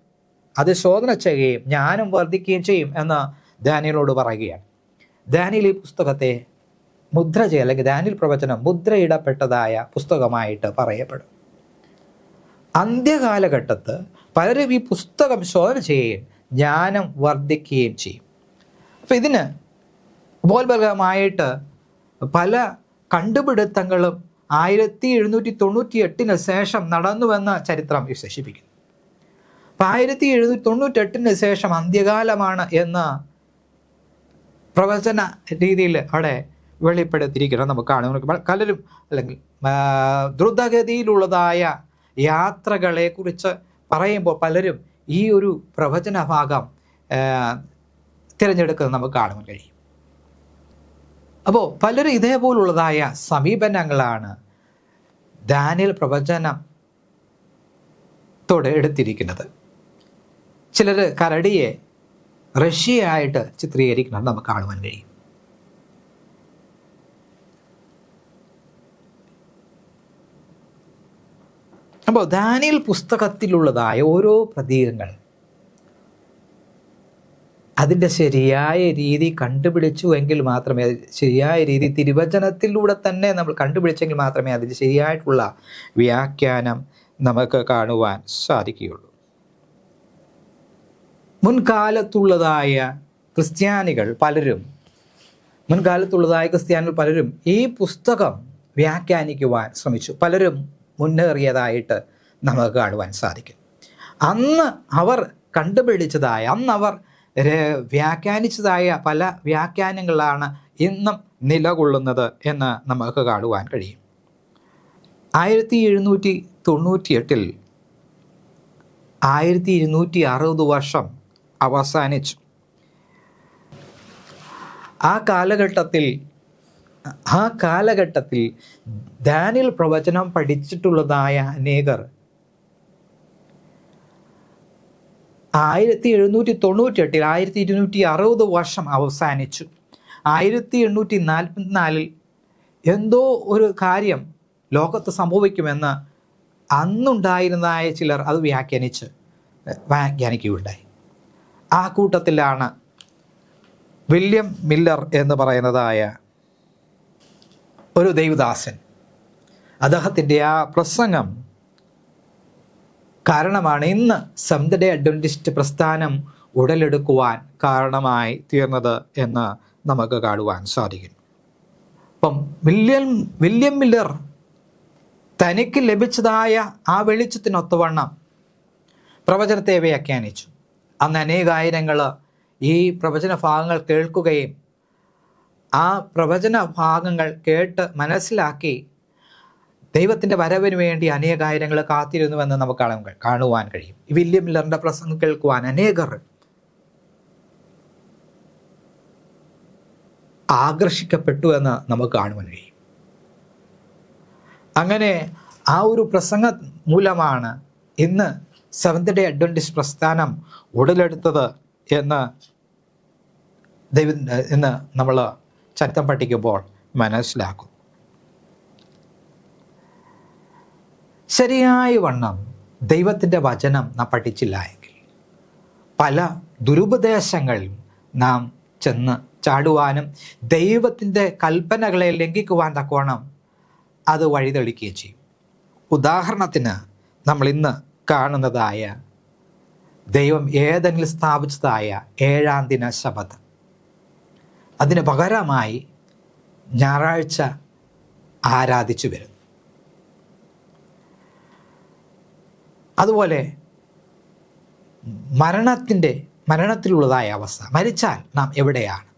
അത് ശോധന ചെയ്യുകയും ജ്ഞാനം വർദ്ധിക്കുകയും ചെയ്യും എന്ന് ദാനിയേലോട് പറയുകയാണ്. ദാനിയേൽ ഈ പുസ്തകത്തെ മുദ്ര ചെയ്യുക, അല്ലെങ്കിൽ ദാനിയേൽ പ്രവചനം മുദ്രയിടപ്പെട്ടതായ പുസ്തകമായിട്ട് പറയപ്പെടും. അന്ത്യകാലഘട്ടത്ത് പലരും ഈ പുസ്തകം ശോധന ചെയ്യുകയും ജ്ഞാനം വർദ്ധിക്കുകയും ചെയ്യും. അപ്പം ഇതിന് ഉപോത്ബലകമായിട്ട് പല കണ്ടുപിടുത്തങ്ങളും 1798 ശേഷം നടന്നുവെന്ന് ചരിത്രം വിശേഷിപ്പിക്കുന്നു. അപ്പം 1798 ശേഷം അന്ത്യകാലമാണ് എന്ന് പ്രവചന രീതിയിൽ അവിടെ വെളിപ്പെടുത്തിയിരിക്കണം. നമുക്ക് കാണുമ്പോൾ പലരും, അല്ലെങ്കിൽ ദ്രുതഗതിയിലുള്ളതായ യാത്രകളെ കുറിച്ച് പറയുമ്പോൾ പലരും ഈ ഒരു പ്രവചന ഭാഗം തിരഞ്ഞെടുക്കുന്നത് നമുക്ക് കാണുവാൻ കഴിയും. അപ്പോൾ പലരും ഇതേപോലുള്ളതായ സമീപനങ്ങളാണ് ദാനിയേൽ പ്രവചനത്തോടെ എടുത്തിരിക്കുന്നത്. ചിലർ കരടിയെ റഷ്യയായിട്ട് ചിത്രീകരിക്കുന്നത് നമുക്ക് കാണുവാൻ കഴിയും. അപ്പോൾ ദാനിയേൽ പുസ്തകത്തിലുള്ളതായ ഓരോ പ്രതീകങ്ങൾ അതിൻ്റെ ശരിയായ രീതി കണ്ടുപിടിച്ചു എങ്കിൽ മാത്രമേ, ശരിയായ രീതി തിരുവചനത്തിലൂടെ തന്നെ നമ്മൾ കണ്ടുപിടിച്ചെങ്കിൽ മാത്രമേ അതിൻ്റെ ശരിയായിട്ടുള്ള വ്യാഖ്യാനം നമുക്ക് കാണുവാൻ സാധിക്കുകയുള്ളൂ. മുൻകാലത്തുള്ളതായ ക്രിസ്ത്യാനികൾ പലരും ഈ പുസ്തകം വ്യാഖ്യാനിക്കുവാൻ ശ്രമിച്ചു. പലരും മുന്നേറിയതായിട്ട് നമുക്ക് കാണുവാൻ സാധിക്കും. അന്ന് അവർ വ്യാഖ്യാനിച്ചതായ പല വ്യാഖ്യാനങ്ങളാണ് ഇന്നും നിലകൊള്ളുന്നത് എന്ന് നമുക്ക് കാണുവാൻ കഴിയും. 1798 1260 വർഷം അവസാനിച്ചു. ആ കാലഘട്ടത്തിൽ ദാനിയേൽ പ്രവചനം പഠിച്ചിട്ടുള്ളതായ അനേകർ 1798 1260 വർഷം അവസാനിച്ചു. 1844 എന്തോ ഒരു കാര്യം ലോകത്ത് സംഭവിക്കുമെന്ന് അന്നുണ്ടായിരുന്നതായ ചിലർ അത് വ്യാഖ്യാനിക്കുകയുണ്ടായി. ആ കൂട്ടത്തിലാണ് വില്യം മില്ലർ എന്ന് പറയുന്നതായ ഒരു ദൈവദാസൻ. അദ്ദേഹത്തിൻ്റെ ആ പ്രസംഗം കാരണമാണ് ഇന്ന് സെവന്ത് ഡേ അഡ്വന്റിസ്റ്റ് പ്രസ്ഥാനം ഉടലെടുക്കുവാൻ കാരണമായി തീർന്നത് എന്ന് നമുക്ക് കാണുവാൻ സാധിക്കും. അപ്പം വില്യം മില്ലർ തനിക്ക് ലഭിച്ചതായ ആ വെളിച്ചത്തിനൊത്തവണ്ണം പ്രവചനത്തെ വ്യാഖ്യാനിച്ചു. അന്ന് അനേകായിരങ്ങൾ ഈ പ്രവചന ഭാഗങ്ങൾ കേൾക്കുകയും ആ പ്രവചന ഭാഗങ്ങൾ കേട്ട് മനസ്സിലാക്കി ദൈവത്തിൻ്റെ വരവിന് വേണ്ടി അനേകായിരങ്ങൾ കാത്തിരുന്നുവെന്ന് നമുക്ക് കാണുവാൻ കഴിയും. വില്യം മില്ലറിൻ്റെ പ്രസംഗം കേൾക്കുവാൻ അനേകർ ആകർഷിക്കപ്പെട്ടു എന്ന് നമുക്ക് കാണുവാൻ കഴിയും. അങ്ങനെ ആ ഒരു പ്രസംഗ മൂലമാണ് ഇന്ന് സെവന്ത് ഡേ അഡ്വന്റിസ്റ്റ് പ്രസ്ഥാനം ഉടലെടുത്തത് എന്ന് ഇന്ന് നമ്മൾ ചരിത്രം പഠിക്കുമ്പോൾ മനസ്സിലാക്കും. ശരിയായ വണ്ണം ദൈവത്തിൻ്റെ വചനം നാം പഠിച്ചില്ല എങ്കിൽ പല ദുരുപദേശങ്ങളും നാം ചെന്ന് ചാടുവാനും ദൈവത്തിൻ്റെ കൽപ്പനകളെ ലംഘിക്കുവാൻ തക്കവണ്ണം അത് വഴിതെളിക്കുകയും ചെയ്യും. ഉദാഹരണത്തിന് നമ്മൾ ഇന്ന് കാണുന്നതായ ദൈവം ഏതെങ്കിലും സ്ഥാപിച്ചതായ 7-ാം ദിന ശബത്ത്, അതിന് പകരമായി ഞായറാഴ്ച ആരാധിച്ചു വരുന്നു. അതുപോലെ മരണത്തിലുള്ളതായ അവസ്ഥ, മരിച്ചാൽ നാം എവിടെയാണ്,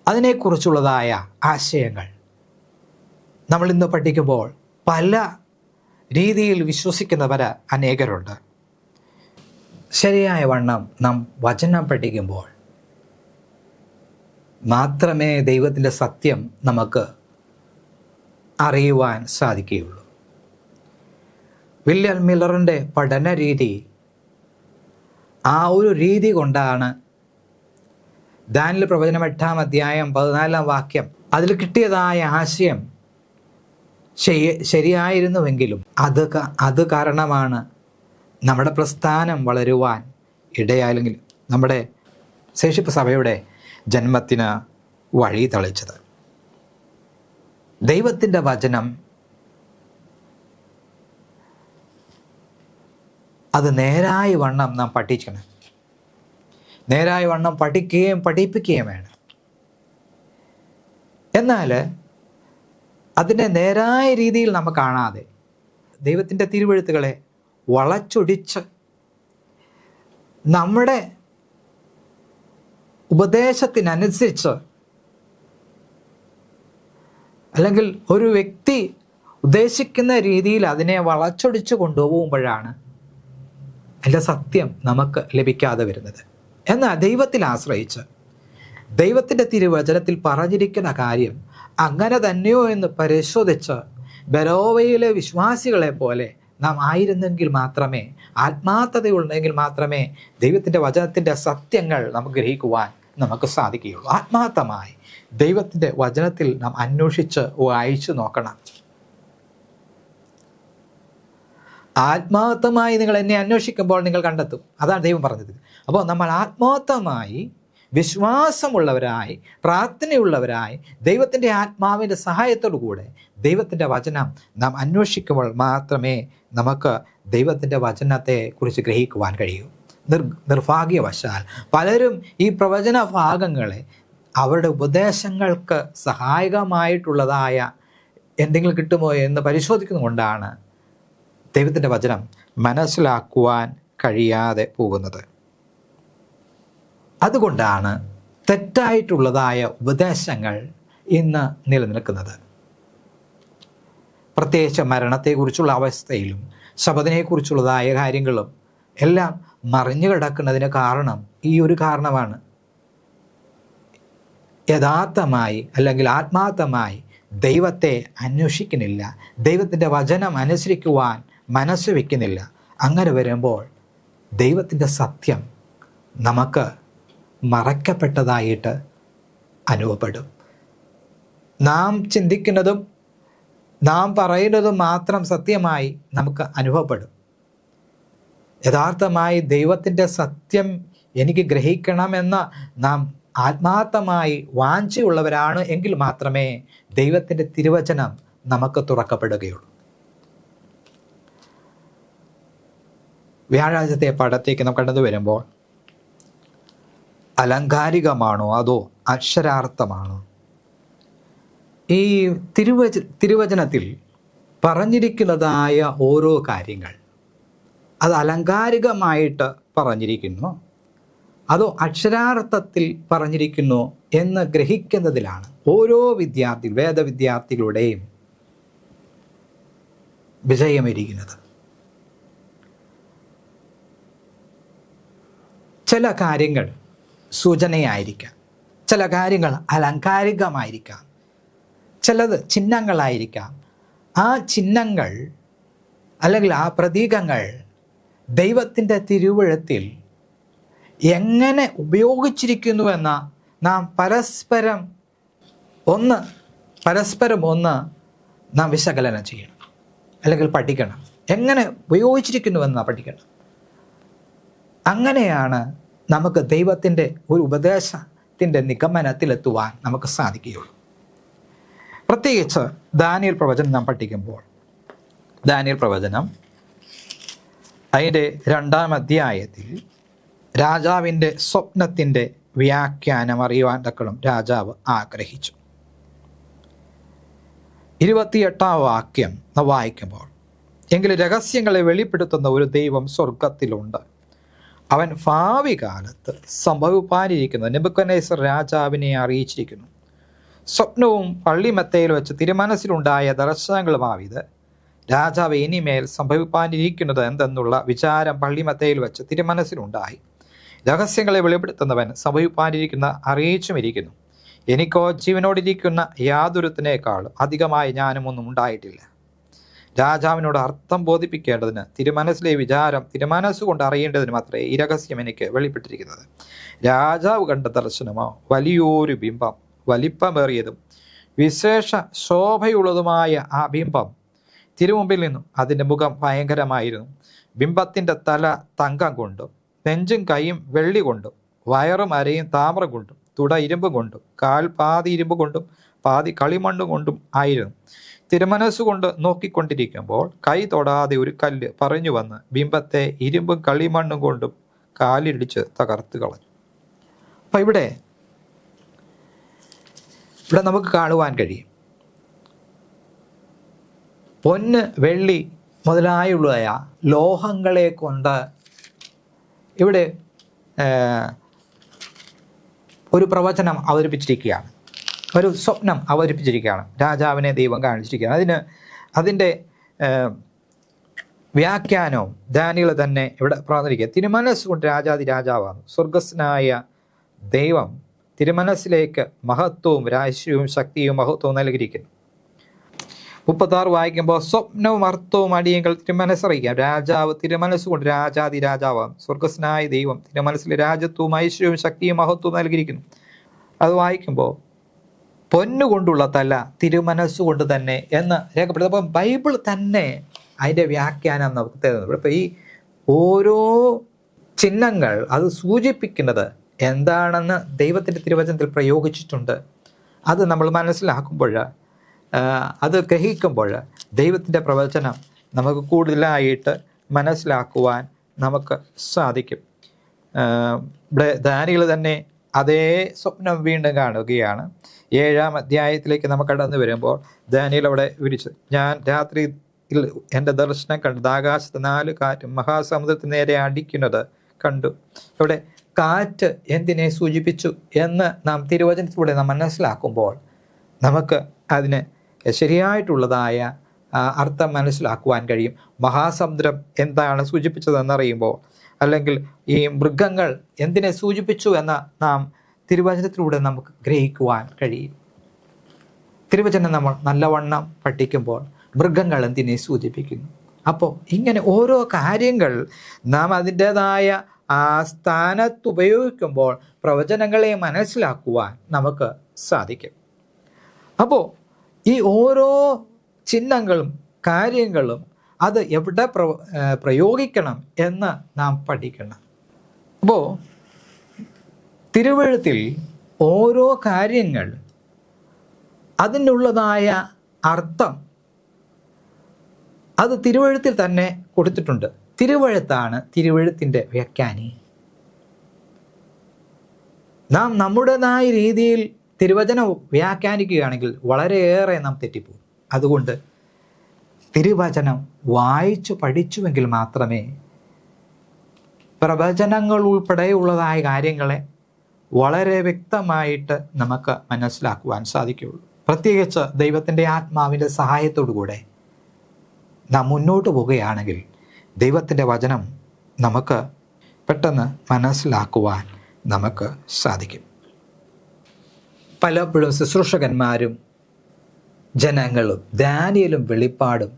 അതിനെക്കുറിച്ചുള്ളതായ ആശയങ്ങൾ നമ്മൾ ഇന്ന് പഠിക്കുമ്പോൾ പല രീതിയിൽ വിശ്വസിക്കുന്നവർ അനേകരുണ്ട്. ശരിയായ വണ്ണം നാം വചനം പഠിക്കുമ്പോൾ മാത്രമേ ദൈവത്തിൻ്റെ സത്യം നമുക്ക് അറിയുവാൻ സാധിക്കുകയുള്ളൂ. വില്യം മില്ലറിൻ്റെ പഠന രീതി, ആ ഒരു രീതി കൊണ്ടാണ് ദാനിയേൽ പ്രവചനം 8-ാം അധ്യായം 14-ാം വാക്യം അതിൽ കിട്ടിയതായ ആശയം ശരിയായിരുന്നുവെങ്കിലും അത് കാരണമാണ് നമ്മുടെ പ്രസ്ഥാനം വളരുവാൻ ഇടയായില്ലെങ്കിൽ നമ്മുടെ ശേഷിപ്പ് സഭയുടെ ജന്മത്തിന് വഴി തെളിച്ചത്. ദൈവത്തിൻ്റെ വചനം അത് നേരായ വണ്ണം നാം പഠിക്കണം. നേരായ വണ്ണം പഠിക്കുകയും പഠിപ്പിക്കുകയും വേണം. എന്നാൽ അതിനെ നേരായ രീതിയിൽ നമ്മൾ കാണാതെ ദൈവത്തിൻ്റെ തിരുവെഴുത്തുകളെ വളച്ചൊടിച്ച് നമ്മുടെ ഉപദേശത്തിനനുസരിച്ച് അല്ലെങ്കിൽ ഒരു വ്യക്തി ഉദ്ദേശിക്കുന്ന രീതിയിൽ അതിനെ വളച്ചൊടിച്ച് കൊണ്ടുപോകുമ്പോഴാണ് അതിൻ്റെ സത്യം നമുക്ക് ലഭിക്കാതെ വരുന്നത്. എന്നാൽ ദൈവത്തിൽ ആശ്രയിച്ച് ദൈവത്തിൻ്റെ തിരുവചനത്തിൽ പറഞ്ഞിരിക്കുന്ന കാര്യം അങ്ങനെ തന്നെയോ എന്ന് പരിശോധിച്ച് ബെരോവയിലെ വിശ്വാസികളെ പോലെ നാം ആയിരുന്നെങ്കിൽ മാത്രമേ, ആത്മാർത്ഥതയുണ്ടെങ്കിൽ മാത്രമേ ദൈവത്തിൻ്റെ വചനത്തിൻ്റെ സത്യങ്ങൾ നമുക്ക് ഗ്രഹിക്കുവാൻ നമുക്ക് സാധിക്കുകയുള്ളൂ. ആത്മാർത്ഥമായി ദൈവത്തിൻ്റെ വചനത്തിൽ നാം അന്വേഷിച്ച് വായിച്ചു നോക്കണം. ആത്മാർത്ഥമായി നിങ്ങൾ എന്നെ അന്വേഷിക്കുമ്പോൾ നിങ്ങൾ കണ്ടെത്തും. അതാണ് ദൈവം പറഞ്ഞത്. അപ്പോൾ നമ്മൾ ആത്മാർത്ഥമായി വിശ്വാസമുള്ളവരായി പ്രാർത്ഥനയുള്ളവരായി ദൈവത്തിൻ്റെ ആത്മാവിൻ്റെ സഹായത്തോടു കൂടെ ദൈവത്തിൻ്റെ വചനം നാം അന്വേഷിക്കുമ്പോൾ മാത്രമേ നമുക്ക് ദൈവത്തിൻ്റെ വചനത്തെ കുറിച്ച് ഗ്രഹിക്കുവാൻ കഴിയൂ. നിർഭാഗ്യവശാൽ പലരും ഈ പ്രവചന ഭാഗങ്ങളെ അവരുടെ ഉപദേശങ്ങൾക്ക് സഹായകമായിട്ടുള്ളതായ എന്തെങ്കിലും കിട്ടുമോ എന്ന് പരിശോധിക്കുന്നതുകൊണ്ടാണ് ദൈവത്തിൻ്റെ വചനം മനസ്സിലാക്കുവാൻ കഴിയാതെ പോകുന്നത്. അതുകൊണ്ടാണ് തെറ്റായിട്ടുള്ളതായ ഉപദേശങ്ങൾ ഇന്ന് നിലനിൽക്കുന്നത്. പ്രത്യേകിച്ച് മരണത്തെക്കുറിച്ചുള്ള അവസ്ഥയിലും ശബദിനെക്കുറിച്ചുള്ളതായ കാര്യങ്ങളും എല്ലാം മറിഞ്ഞു കിടക്കുന്നതിന് കാരണം ഈ ഒരു കാരണമാണ്. യഥാർത്ഥമായി അല്ലെങ്കിൽ ആത്മാർത്ഥമായി ദൈവത്തെ അന്വേഷിക്കുന്നില്ല, ദൈവത്തിൻ്റെ വചനം അനുസരിക്കുവാൻ മനസ്സ് വയ്ക്കുന്നില്ല. അങ്ങനെ വരുമ്പോൾ ദൈവത്തിൻ്റെ സത്യം നമുക്ക് മറക്കപ്പെട്ടതായിട്ട് അനുഭവപ്പെടും. നാം ചിന്തിക്കുന്നതും നാം പറയുന്നതും മാത്രം സത്യമായി നമുക്ക് അനുഭവപ്പെടും. യഥാർത്ഥമായി ദൈവത്തിൻ്റെ സത്യം എനിക്ക് ഗ്രഹിക്കണമെന്ന് നാം ആത്മാർത്ഥമായി വാഞ്ചയുള്ളവരാണ് എങ്കിൽ മാത്രമേ ദൈവത്തിൻ്റെ തിരുവചനം നമുക്ക് തുറക്കപ്പെടുകയുള്ളൂ. വ്യാഴാഴ്ചത്തെ പാഠത്തേക്ക് നാം കടന്നു വരുമ്പോൾ അലങ്കാരികമാണോ അതോ അക്ഷരാർത്ഥമാണോ? ഈ തിരുവചനത്തിൽ പറഞ്ഞിരിക്കുന്നതായ ഓരോ കാര്യങ്ങൾ അത് അലങ്കാരികമായിട്ട് പറഞ്ഞിരിക്കുന്നു അതോ അക്ഷരാർത്ഥത്തിൽ പറഞ്ഞിരിക്കുന്നു എന്ന് ഗ്രഹിക്കുന്നതിലാണ് ഓരോ വേദവിദ്യാർത്ഥികളുടെയും വിജയമിരിക്കുന്നത്. ചില കാര്യങ്ങൾ സൂചനയായിരിക്കാം, ചില കാര്യങ്ങൾ അലങ്കാരികമായിരിക്കാം, ചിലത് ചിഹ്നങ്ങളായിരിക്കാം. ആ ചിഹ്നങ്ങൾ അല്ലെങ്കിൽ ആ പ്രതീകങ്ങൾ ദൈവത്തിൻ്റെ തിരുവചനത്തിൽ എങ്ങനെ ഉപയോഗിച്ചിരിക്കുന്നുവെന്ന് നാം പരസ്പരം ഒന്ന് നാം വിശകലനം ചെയ്യണം, അല്ലെങ്കിൽ പഠിക്കണം. എങ്ങനെ ഉപയോഗിച്ചിരിക്കുന്നുവെന്ന് പഠിക്കണം. അങ്ങനെയാണ് നമുക്ക് ദൈവത്തിൻ്റെ ഒരു ഉപദേശത്തിൻ്റെ നിഗമനത്തിലെത്തുവാൻ നമുക്ക് സാധിക്കുകയുള്ളൂ. പ്രത്യേകിച്ച് ദാനിയേൽ പ്രവചനം നാം പഠിക്കുമ്പോൾ, ദാനിയേൽ പ്രവചനം അതിൻ്റെ 2-ാം അധ്യായത്തിൽ രാജാവിൻ്റെ സ്വപ്നത്തിൻ്റെ വ്യാഖ്യാനം അറിയുവാൻ തക്കണം രാജാവ് ആഗ്രഹിച്ചു. 28-ാം വാക്യം വായിക്കുമ്പോൾ, എങ്കിലും രഹസ്യങ്ങളെ വെളിപ്പെടുത്തുന്ന ഒരു ദൈവം സ്വർഗത്തിലുണ്ട്. അവൻ ഭാവി കാലത്ത് സംഭവിപ്പാനിരിക്കുന്ന നെബൂഖദ്നേസർ രാജാവിനെ അറിയിച്ചിരിക്കുന്നു. സ്വപ്നവും പള്ളിമെത്തയിൽ വെച്ച് തിരുമനസ്സിലുണ്ടായ ദർശനങ്ങളുമാവിത്. രാജാവ് ഇനിമേൽ സംഭവിപ്പാനിരിക്കുന്നത് എന്തെന്നുള്ള വിചാരം പള്ളിമെത്തയിൽ വെച്ച് തിരുമനസ്സിലുണ്ടായി. രഹസ്യങ്ങളെ വെളിപ്പെടുത്തുന്നവൻ സംഭവിപ്പാനിരിക്കുന്ന അറിയിച്ചുമിരിക്കുന്നു. എനിക്കോ ജീവനോടിരിക്കുന്ന യാതൊരുത്തിനേക്കാൾ അധികമായി ജ്ഞാനം ഒന്നും ഉണ്ടായിട്ടില്ല. രാജാവിനോട് അർത്ഥം ബോധിപ്പിക്കേണ്ടതിന് തിരുമനസ്സിലെ വിചാരം തിരുമനസ്സുകൊണ്ട് അറിയേണ്ടതിന് മാത്രമേ ഈ രഹസ്യം എനിക്ക് വെളിപ്പെട്ടിരിക്കുന്നത്. രാജാവ് കണ്ട ദർശനമോ വലിയൊരു ബിംബം, വലിപ്പമേറിയതും വിശേഷ ശോഭയുള്ളതുമായ ആ ബിംബം തിരുമുമ്പിൽ നിന്നും അതിൻ്റെ മുഖം ഭയങ്കരമായിരുന്നു. ബിംബത്തിൻ്റെ തല തങ്കം കൊണ്ടും നെഞ്ചും കൈയും വെള്ളി കൊണ്ടും വയറും അരയും താമ്ര കൊണ്ടും തുട ഇരുമ്പ് കൊണ്ടും കാൽ പാതി ഇരുമ്പ് കൊണ്ടും പാതി കളിമണ്ണ് കൊണ്ടും ആയിരുന്നു. തിരുമനസ്സുകൊണ്ട് നോക്കിക്കൊണ്ടിരിക്കുമ്പോൾ കൈ തൊടാതെ ഒരു കല്ല് പറഞ്ഞു വന്ന് ബിംബത്തെ ഇരുമ്പും കളിമണ്ണും കൊണ്ടും കാലിടിച്ച് തകർത്ത് കളഞ്ഞു. അപ്പം ഇവിടെ നമുക്ക് കാണുവാൻ കഴിയും, പൊന്ന് വെള്ളി മുതലായുള്ള ലോഹങ്ങളെ കൊണ്ട് ഇവിടെ ഒരു പ്രവചനം അവതരിപ്പിച്ചിരിക്കുകയാണ്, ഒരു സ്വപ്നം അവതരിപ്പിച്ചിരിക്കുകയാണ്. രാജാവിനെ ദൈവം കാണിച്ചിരിക്കുകയാണ്. അതിൻ്റെ വ്യാഖ്യാനവും ദാനിയേൽ തന്നെ ഇവിടെ പറഞ്ഞിരിക്കുക. തിരുമനസ്സുകൊണ്ട് രാജാതി രാജാവാണ്, സ്വർഗസ്നായ ദൈവം തിരുമനസ്സിലേക്ക് മഹത്വവും രാശ്യവും ശക്തിയും മഹത്വവും നൽകിയിരിക്കുന്നു. 36 വായിക്കുമ്പോൾ സ്വപ്നവും അർത്ഥവും അടിയങ്ങൾ തിരുമനസ്സറിയിക്കാം. രാജാവ് തിരുമനസ്സുകൊണ്ട് രാജാതി രാജാവാണ്, സ്വർഗസ്നായ ദൈവം തിരുമനസ്സിലെ രാജ്യത്വവും ഐശ്വര്യവും ശക്തിയും മഹത്വവും നൽകിയിരിക്കുന്നു. അത് വായിക്കുമ്പോൾ പൊന്നുകൊണ്ടുള്ള തല തിരുമനസ്സുകൊണ്ട് തന്നെ എന്ന് രേഖപ്പെടുത്തും. അപ്പം ബൈബിൾ തന്നെ അതിൻ്റെ വ്യാഖ്യാനം നമുക്ക് തരുന്നത്. ഇപ്പം ഈ ഓരോ ചിഹ്നങ്ങൾ അത് സൂചിപ്പിക്കുന്നത് എന്താണെന്ന് ദൈവത്തിൻ്റെ തിരുവചനത്തിൽ പ്രയോഗിച്ചിട്ടുണ്ട്. അത് നമ്മൾ മനസ്സിലാക്കുമ്പോൾ, അത് ഗ്രഹിക്കുമ്പോൾ ദൈവത്തിൻ്റെ പ്രവചനം നമുക്ക് കൂടുതലായിട്ട് മനസ്സിലാക്കുവാൻ നമുക്ക് സാധിക്കും. ഇവിടെ ദാനിയേൽ തന്നെ അതേ സ്വപ്നം വീണ്ടും കാണുകയാണ്. 7-ാം അധ്യായത്തിലേക്ക് നമുക്ക് കടന്നു വരുമ്പോൾ ദാനിയേൽ അവിടെ വിരിച്ചു, ഞാൻ രാത്രിയിൽ എൻ്റെ ദർശനം കണ്ടത് ആകാശത്ത് 4 കാറ്റും മഹാസമുദ്രത്തിന് നേരെ അടിക്കുന്നത് കണ്ടു. ഇവിടെ കാറ്റ് എന്തിനെ സൂചിപ്പിച്ചു എന്ന് നാം തിരുവചനത്തിലൂടെ നാം മനസ്സിലാക്കുമ്പോൾ നമുക്ക് അതിന് ശരിയായിട്ടുള്ളതായ അർത്ഥം മനസ്സിലാക്കുവാൻ കഴിയും. മഹാസമുദ്രം എന്താണ് സൂചിപ്പിച്ചതെന്നറിയുമ്പോൾ, അല്ലെങ്കിൽ ഈ മൃഗങ്ങൾ എന്തിനെ സൂചിപ്പിച്ചു എന്ന് നാം തിരുവചനത്തിലൂടെ നമുക്ക് ഗ്രഹിക്കുവാൻ കഴിയും. തിരുവചനം നമ്മൾ നല്ലവണ്ണം പഠിക്കുമ്പോൾ മൃഗങ്ങൾ എന്തിനെ സൂചിപ്പിക്കുന്നു. അപ്പോൾ ഇങ്ങനെ ഓരോ കാര്യങ്ങൾ നാം അതിൻ്റെതായ ആ സ്ഥാനത്ത് ഉപയോഗിക്കുമ്പോൾ പ്രവചനങ്ങളെ മനസ്സിലാക്കുവാൻ നമുക്ക് സാധിക്കും. അപ്പോൾ ഈ ഓരോ ചിഹ്നങ്ങളും കാര്യങ്ങളും അത് എവിടെ പ്രയോഗിക്കണം എന്ന് നാം പഠിക്കണം. അപ്പോൾ തിരുവെഴുത്തിൽ ഓരോ കാര്യങ്ങൾ അതിനുള്ളതായ അർത്ഥം അത് തിരുവെഴുത്തിൽ തന്നെ കൊടുത്തിട്ടുണ്ട്. തിരുവെഴുത്താണ് തിരുവെഴുത്തിൻ്റെ വ്യാഖ്യാനി. നാം നമ്മുടേതായ രീതിയിൽ തിരുവചനം വ്യാഖ്യാനിക്കുകയാണെങ്കിൽ വളരെയേറെ നാം തെറ്റിപ്പോകും. അതുകൊണ്ട് തിരുവചനം വായിച്ചു പഠിച്ചുവെങ്കിൽ മാത്രമേ പ്രവചനങ്ങൾ ഉൾപ്പെടെയുള്ളതായ കാര്യങ്ങളെ വളരെ വ്യക്തമായിട്ട് നമുക്ക് മനസ്സിലാക്കുവാൻ സാധിക്കുകയുള്ളൂ. പ്രത്യേകിച്ച് ദൈവത്തിൻ്റെ ആത്മാവിൻ്റെ സഹായത്തോടു കൂടെ നാം മുന്നോട്ട് പോവുകയാണെങ്കിൽ ദൈവത്തിൻ്റെ വചനം നമുക്ക് പെട്ടെന്ന് മനസ്സിലാക്കുവാൻ നമുക്ക് സാധിക്കും. പലപ്പോഴും ശുശ്രൂഷകന്മാരും ജനങ്ങളും ദാനിയേലും വെളിപ്പാടും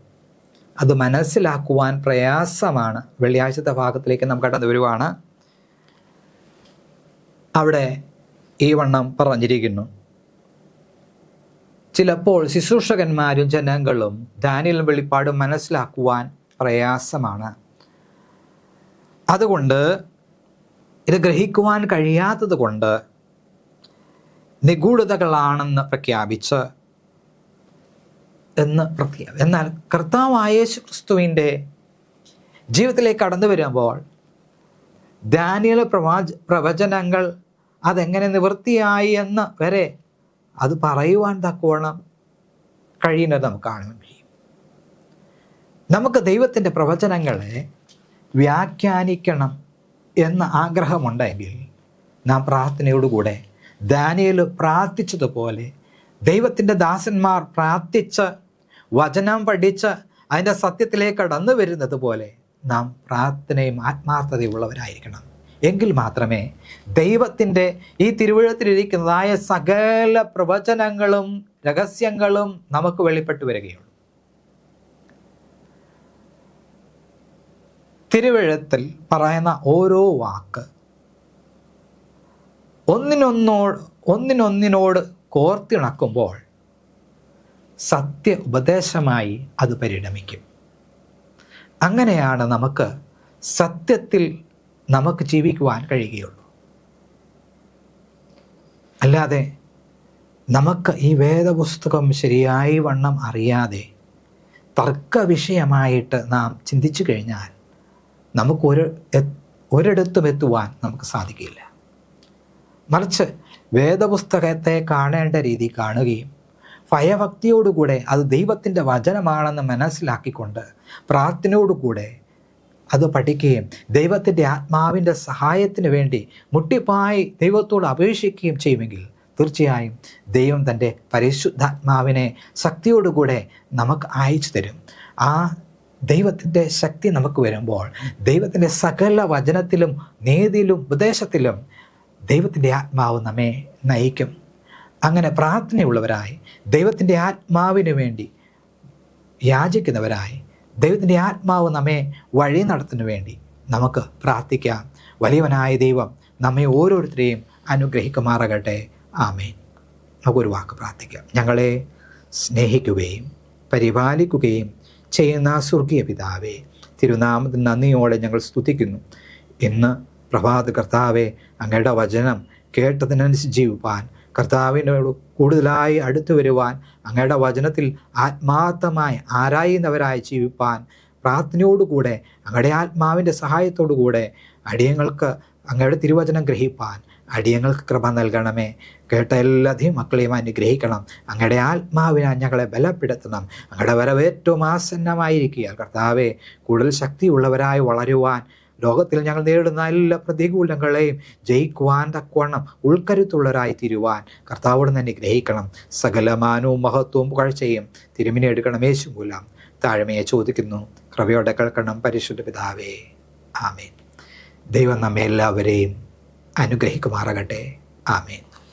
അത് മനസ്സിലാക്കുവാൻ പ്രയാസമാണ്. വെള്ളിയാഴ്ചത്തെ ഭാഗത്തിലേക്ക് നാം കടന്നു വരുവാണ്. അവിടെ ഈ വണ്ണം പറഞ്ഞിരിക്കുന്നു, ചിലപ്പോൾ ശുശ്രൂഷകന്മാരും ജനങ്ങളും ദാനിയേലും വെളിപ്പാടും മനസ്സിലാക്കുവാൻ പ്രയാസമാണ്. അതുകൊണ്ട് ഇത് ഗ്രഹിക്കുവാൻ കഴിയാത്തത് കൊണ്ട് നിഗൂഢതകളാണെന്ന് പ്രഖ്യാപിച്ച് എന്നാൽ കർത്താവായ യേശുക്രിസ്തുവിൻ്റെ ജീവിതത്തിലേക്ക് കടന്നു വരുമ്പോൾ ദാനിയേൽ പ്രവചനങ്ങൾ അതെങ്ങനെ നിവൃത്തിയായി എന്ന് വരെ അത് പറയുവാൻ തക്കവണ്ണം കഴിയുന്നത് നമുക്ക് കാണാൻ കഴിയും. നമുക്ക് ദൈവത്തിൻ്റെ പ്രവചനങ്ങളെ വ്യാഖ്യാനിക്കണം എന്ന ആഗ്രഹമുണ്ടെങ്കിൽ നാം പ്രാർത്ഥനയോടുകൂടെ ദാനിയേൽ പ്രാർത്ഥിച്ചതുപോലെ, ദൈവത്തിൻ്റെ ദാസന്മാർ പ്രാർത്ഥിച്ച് വചനം പഠിച്ച് അതിൻ്റെ സത്യത്തിലേക്ക് കടന്നു വരുന്നത് പോലെ നാം പ്രാർത്ഥനയും ആത്മാർത്ഥതയുള്ളവരായിരിക്കണം. എങ്കിൽ മാത്രമേ ദൈവത്തിൻ്റെ ഈ തിരുവെഴുത്തിലിരിക്കുന്നതായ സകല പ്രവചനങ്ങളും രഹസ്യങ്ങളും നമുക്ക് വെളിപ്പെട്ടു വരികയുള്ളൂ. തിരുവെഴുത്തിൽ പറയുന്ന ഓരോ വാക്ക് ഒന്നിനൊന്നിനോട് കോർത്തിണക്കുമ്പോൾ സത്യ ഉപദേശമായി അത് പരിണമിക്കും. അങ്ങനെയാണ് നമുക്ക് സത്യത്തിൽ നമുക്ക് ജീവിക്കുവാൻ കഴിയുകയുള്ളൂ. അല്ലാതെ നമുക്ക് ഈ വേദപുസ്തകം ശരിയായി വണ്ണം അറിയാതെ തർക്ക വിഷയമായിട്ട് നാം ചിന്തിച്ചു കഴിഞ്ഞാൽ നമുക്ക് ഒരിടത്തും എത്തുവാൻ നമുക്ക് സാധിക്കില്ല. മറിച്ച് വേദപുസ്തകത്തെ കാണേണ്ട രീതി കാണുകയും ഭയഭക്തിയോടുകൂടെ അത് ദൈവത്തിൻ്റെ വചനമാണെന്ന് മനസ്സിലാക്കിക്കൊണ്ട് പ്രാർത്ഥനയോടുകൂടെ അത് പഠിക്കുകയും ദൈവത്തിൻ്റെ ആത്മാവിൻ്റെ സഹായത്തിന് വേണ്ടി മുട്ടിപ്പായി ദൈവത്തോട് അപേക്ഷിക്കുകയും ചെയ്യുമെങ്കിൽ തീർച്ചയായും ദൈവം തൻ്റെ പരിശുദ്ധാത്മാവിനെ ശക്തിയോടുകൂടെ നമുക്ക് അയച്ചു തരും. ആ ദൈവത്തിൻ്റെ ശക്തി നമുക്ക് വരുമ്പോൾ, ദൈവത്തിൻ്റെ സകല വചനത്തിലും നീതിയിലും ഉപദേശത്തിലും ദൈവത്തിൻ്റെ ആത്മാവ് നമ്മെ നയിക്കും. അങ്ങനെ പ്രാർത്ഥനയുള്ളവരായി, ദൈവത്തിൻ്റെ ആത്മാവിന് വേണ്ടി യാചിക്കുന്നവരായി, ദൈവത്തിൻ്റെ ആത്മാവ് നമ്മെ വഴി നടത്തുന്നതിന് വേണ്ടി നമുക്ക് പ്രാർത്ഥിക്കാം. വലിയവനായ ദൈവം നമ്മെ ഓരോരുത്തരെയും അനുഗ്രഹിക്കുമാറാകട്ടെ. ആമേൻ. നമുക്കൊരു വാക്ക് പ്രാർത്ഥിക്കാം. ഞങ്ങളെ സ്നേഹിക്കുകയും പരിപാലിക്കുകയും ചെയ്യുന്ന സ്വർഗീയ പിതാവേ, തിരുനാമത്തിൽ നന്ദിയോടെ ഞങ്ങൾ സ്തുതിക്കുന്നു. ഇന്ന് പ്രഭാത കർത്താവെ, അങ്ങയുടെ വചനം കേട്ടതിനനുസരിച്ച് ജീവിപ്പാൻ, കർത്താവിനോട് കൂടുതലായി അടുത്തു വരുവാൻ, അങ്ങയുടെ വചനത്തിൽ ആത്മാർത്ഥമായി ആരായുന്നവരായി ജീവിപ്പാൻ, പ്രാർത്ഥനയോടുകൂടെ അങ്ങയുടെ ആത്മാവിൻ്റെ സഹായത്തോടുകൂടെ അടിയങ്ങൾക്ക് അങ്ങയുടെ തിരുവചനം ഗ്രഹിപ്പാൻ അടിയങ്ങൾക്ക് കൃപ നൽകണമേ. കേട്ട എല്ലാ മക്കളെയും അനുഗ്രഹിക്കണം. അങ്ങയുടെ ആത്മാവിനാൽ ഞങ്ങളെ ബലപ്പെടുത്തണം. അങ്ങയുടെ വരവ് ഏറ്റവും ആസന്നമായിരിക്കുക കർത്താവെ. കൂടുതൽ ശക്തിയുള്ളവരായി വളരുവാൻ, ലോകത്തിൽ ഞങ്ങൾ നേരിടുന്ന എല്ലാ പ്രതികൂലങ്ങളെയും ജയിക്കുവാൻ തക്കവണ്ണം ഉൾക്കരുത്തുള്ളവരായി തീരുവാൻ കർത്താവോട് തന്നെ ഗ്രഹിക്കണം. സകലമാനവും മഹത്വവും പുകഴ്ചയും തിരുമിനെ എടുക്കണം. യേശു മൂലം താഴ്മയെ ചോദിക്കുന്നു. കൃപയോടെ കേൾക്കണം പരിശുദ്ധ പിതാവേ. ആമേൻ. ദൈവം നമ്മെ എല്ലാവരെയും അനുഗ്രഹിക്കുമാറാകട്ടെ. ആമേൻ.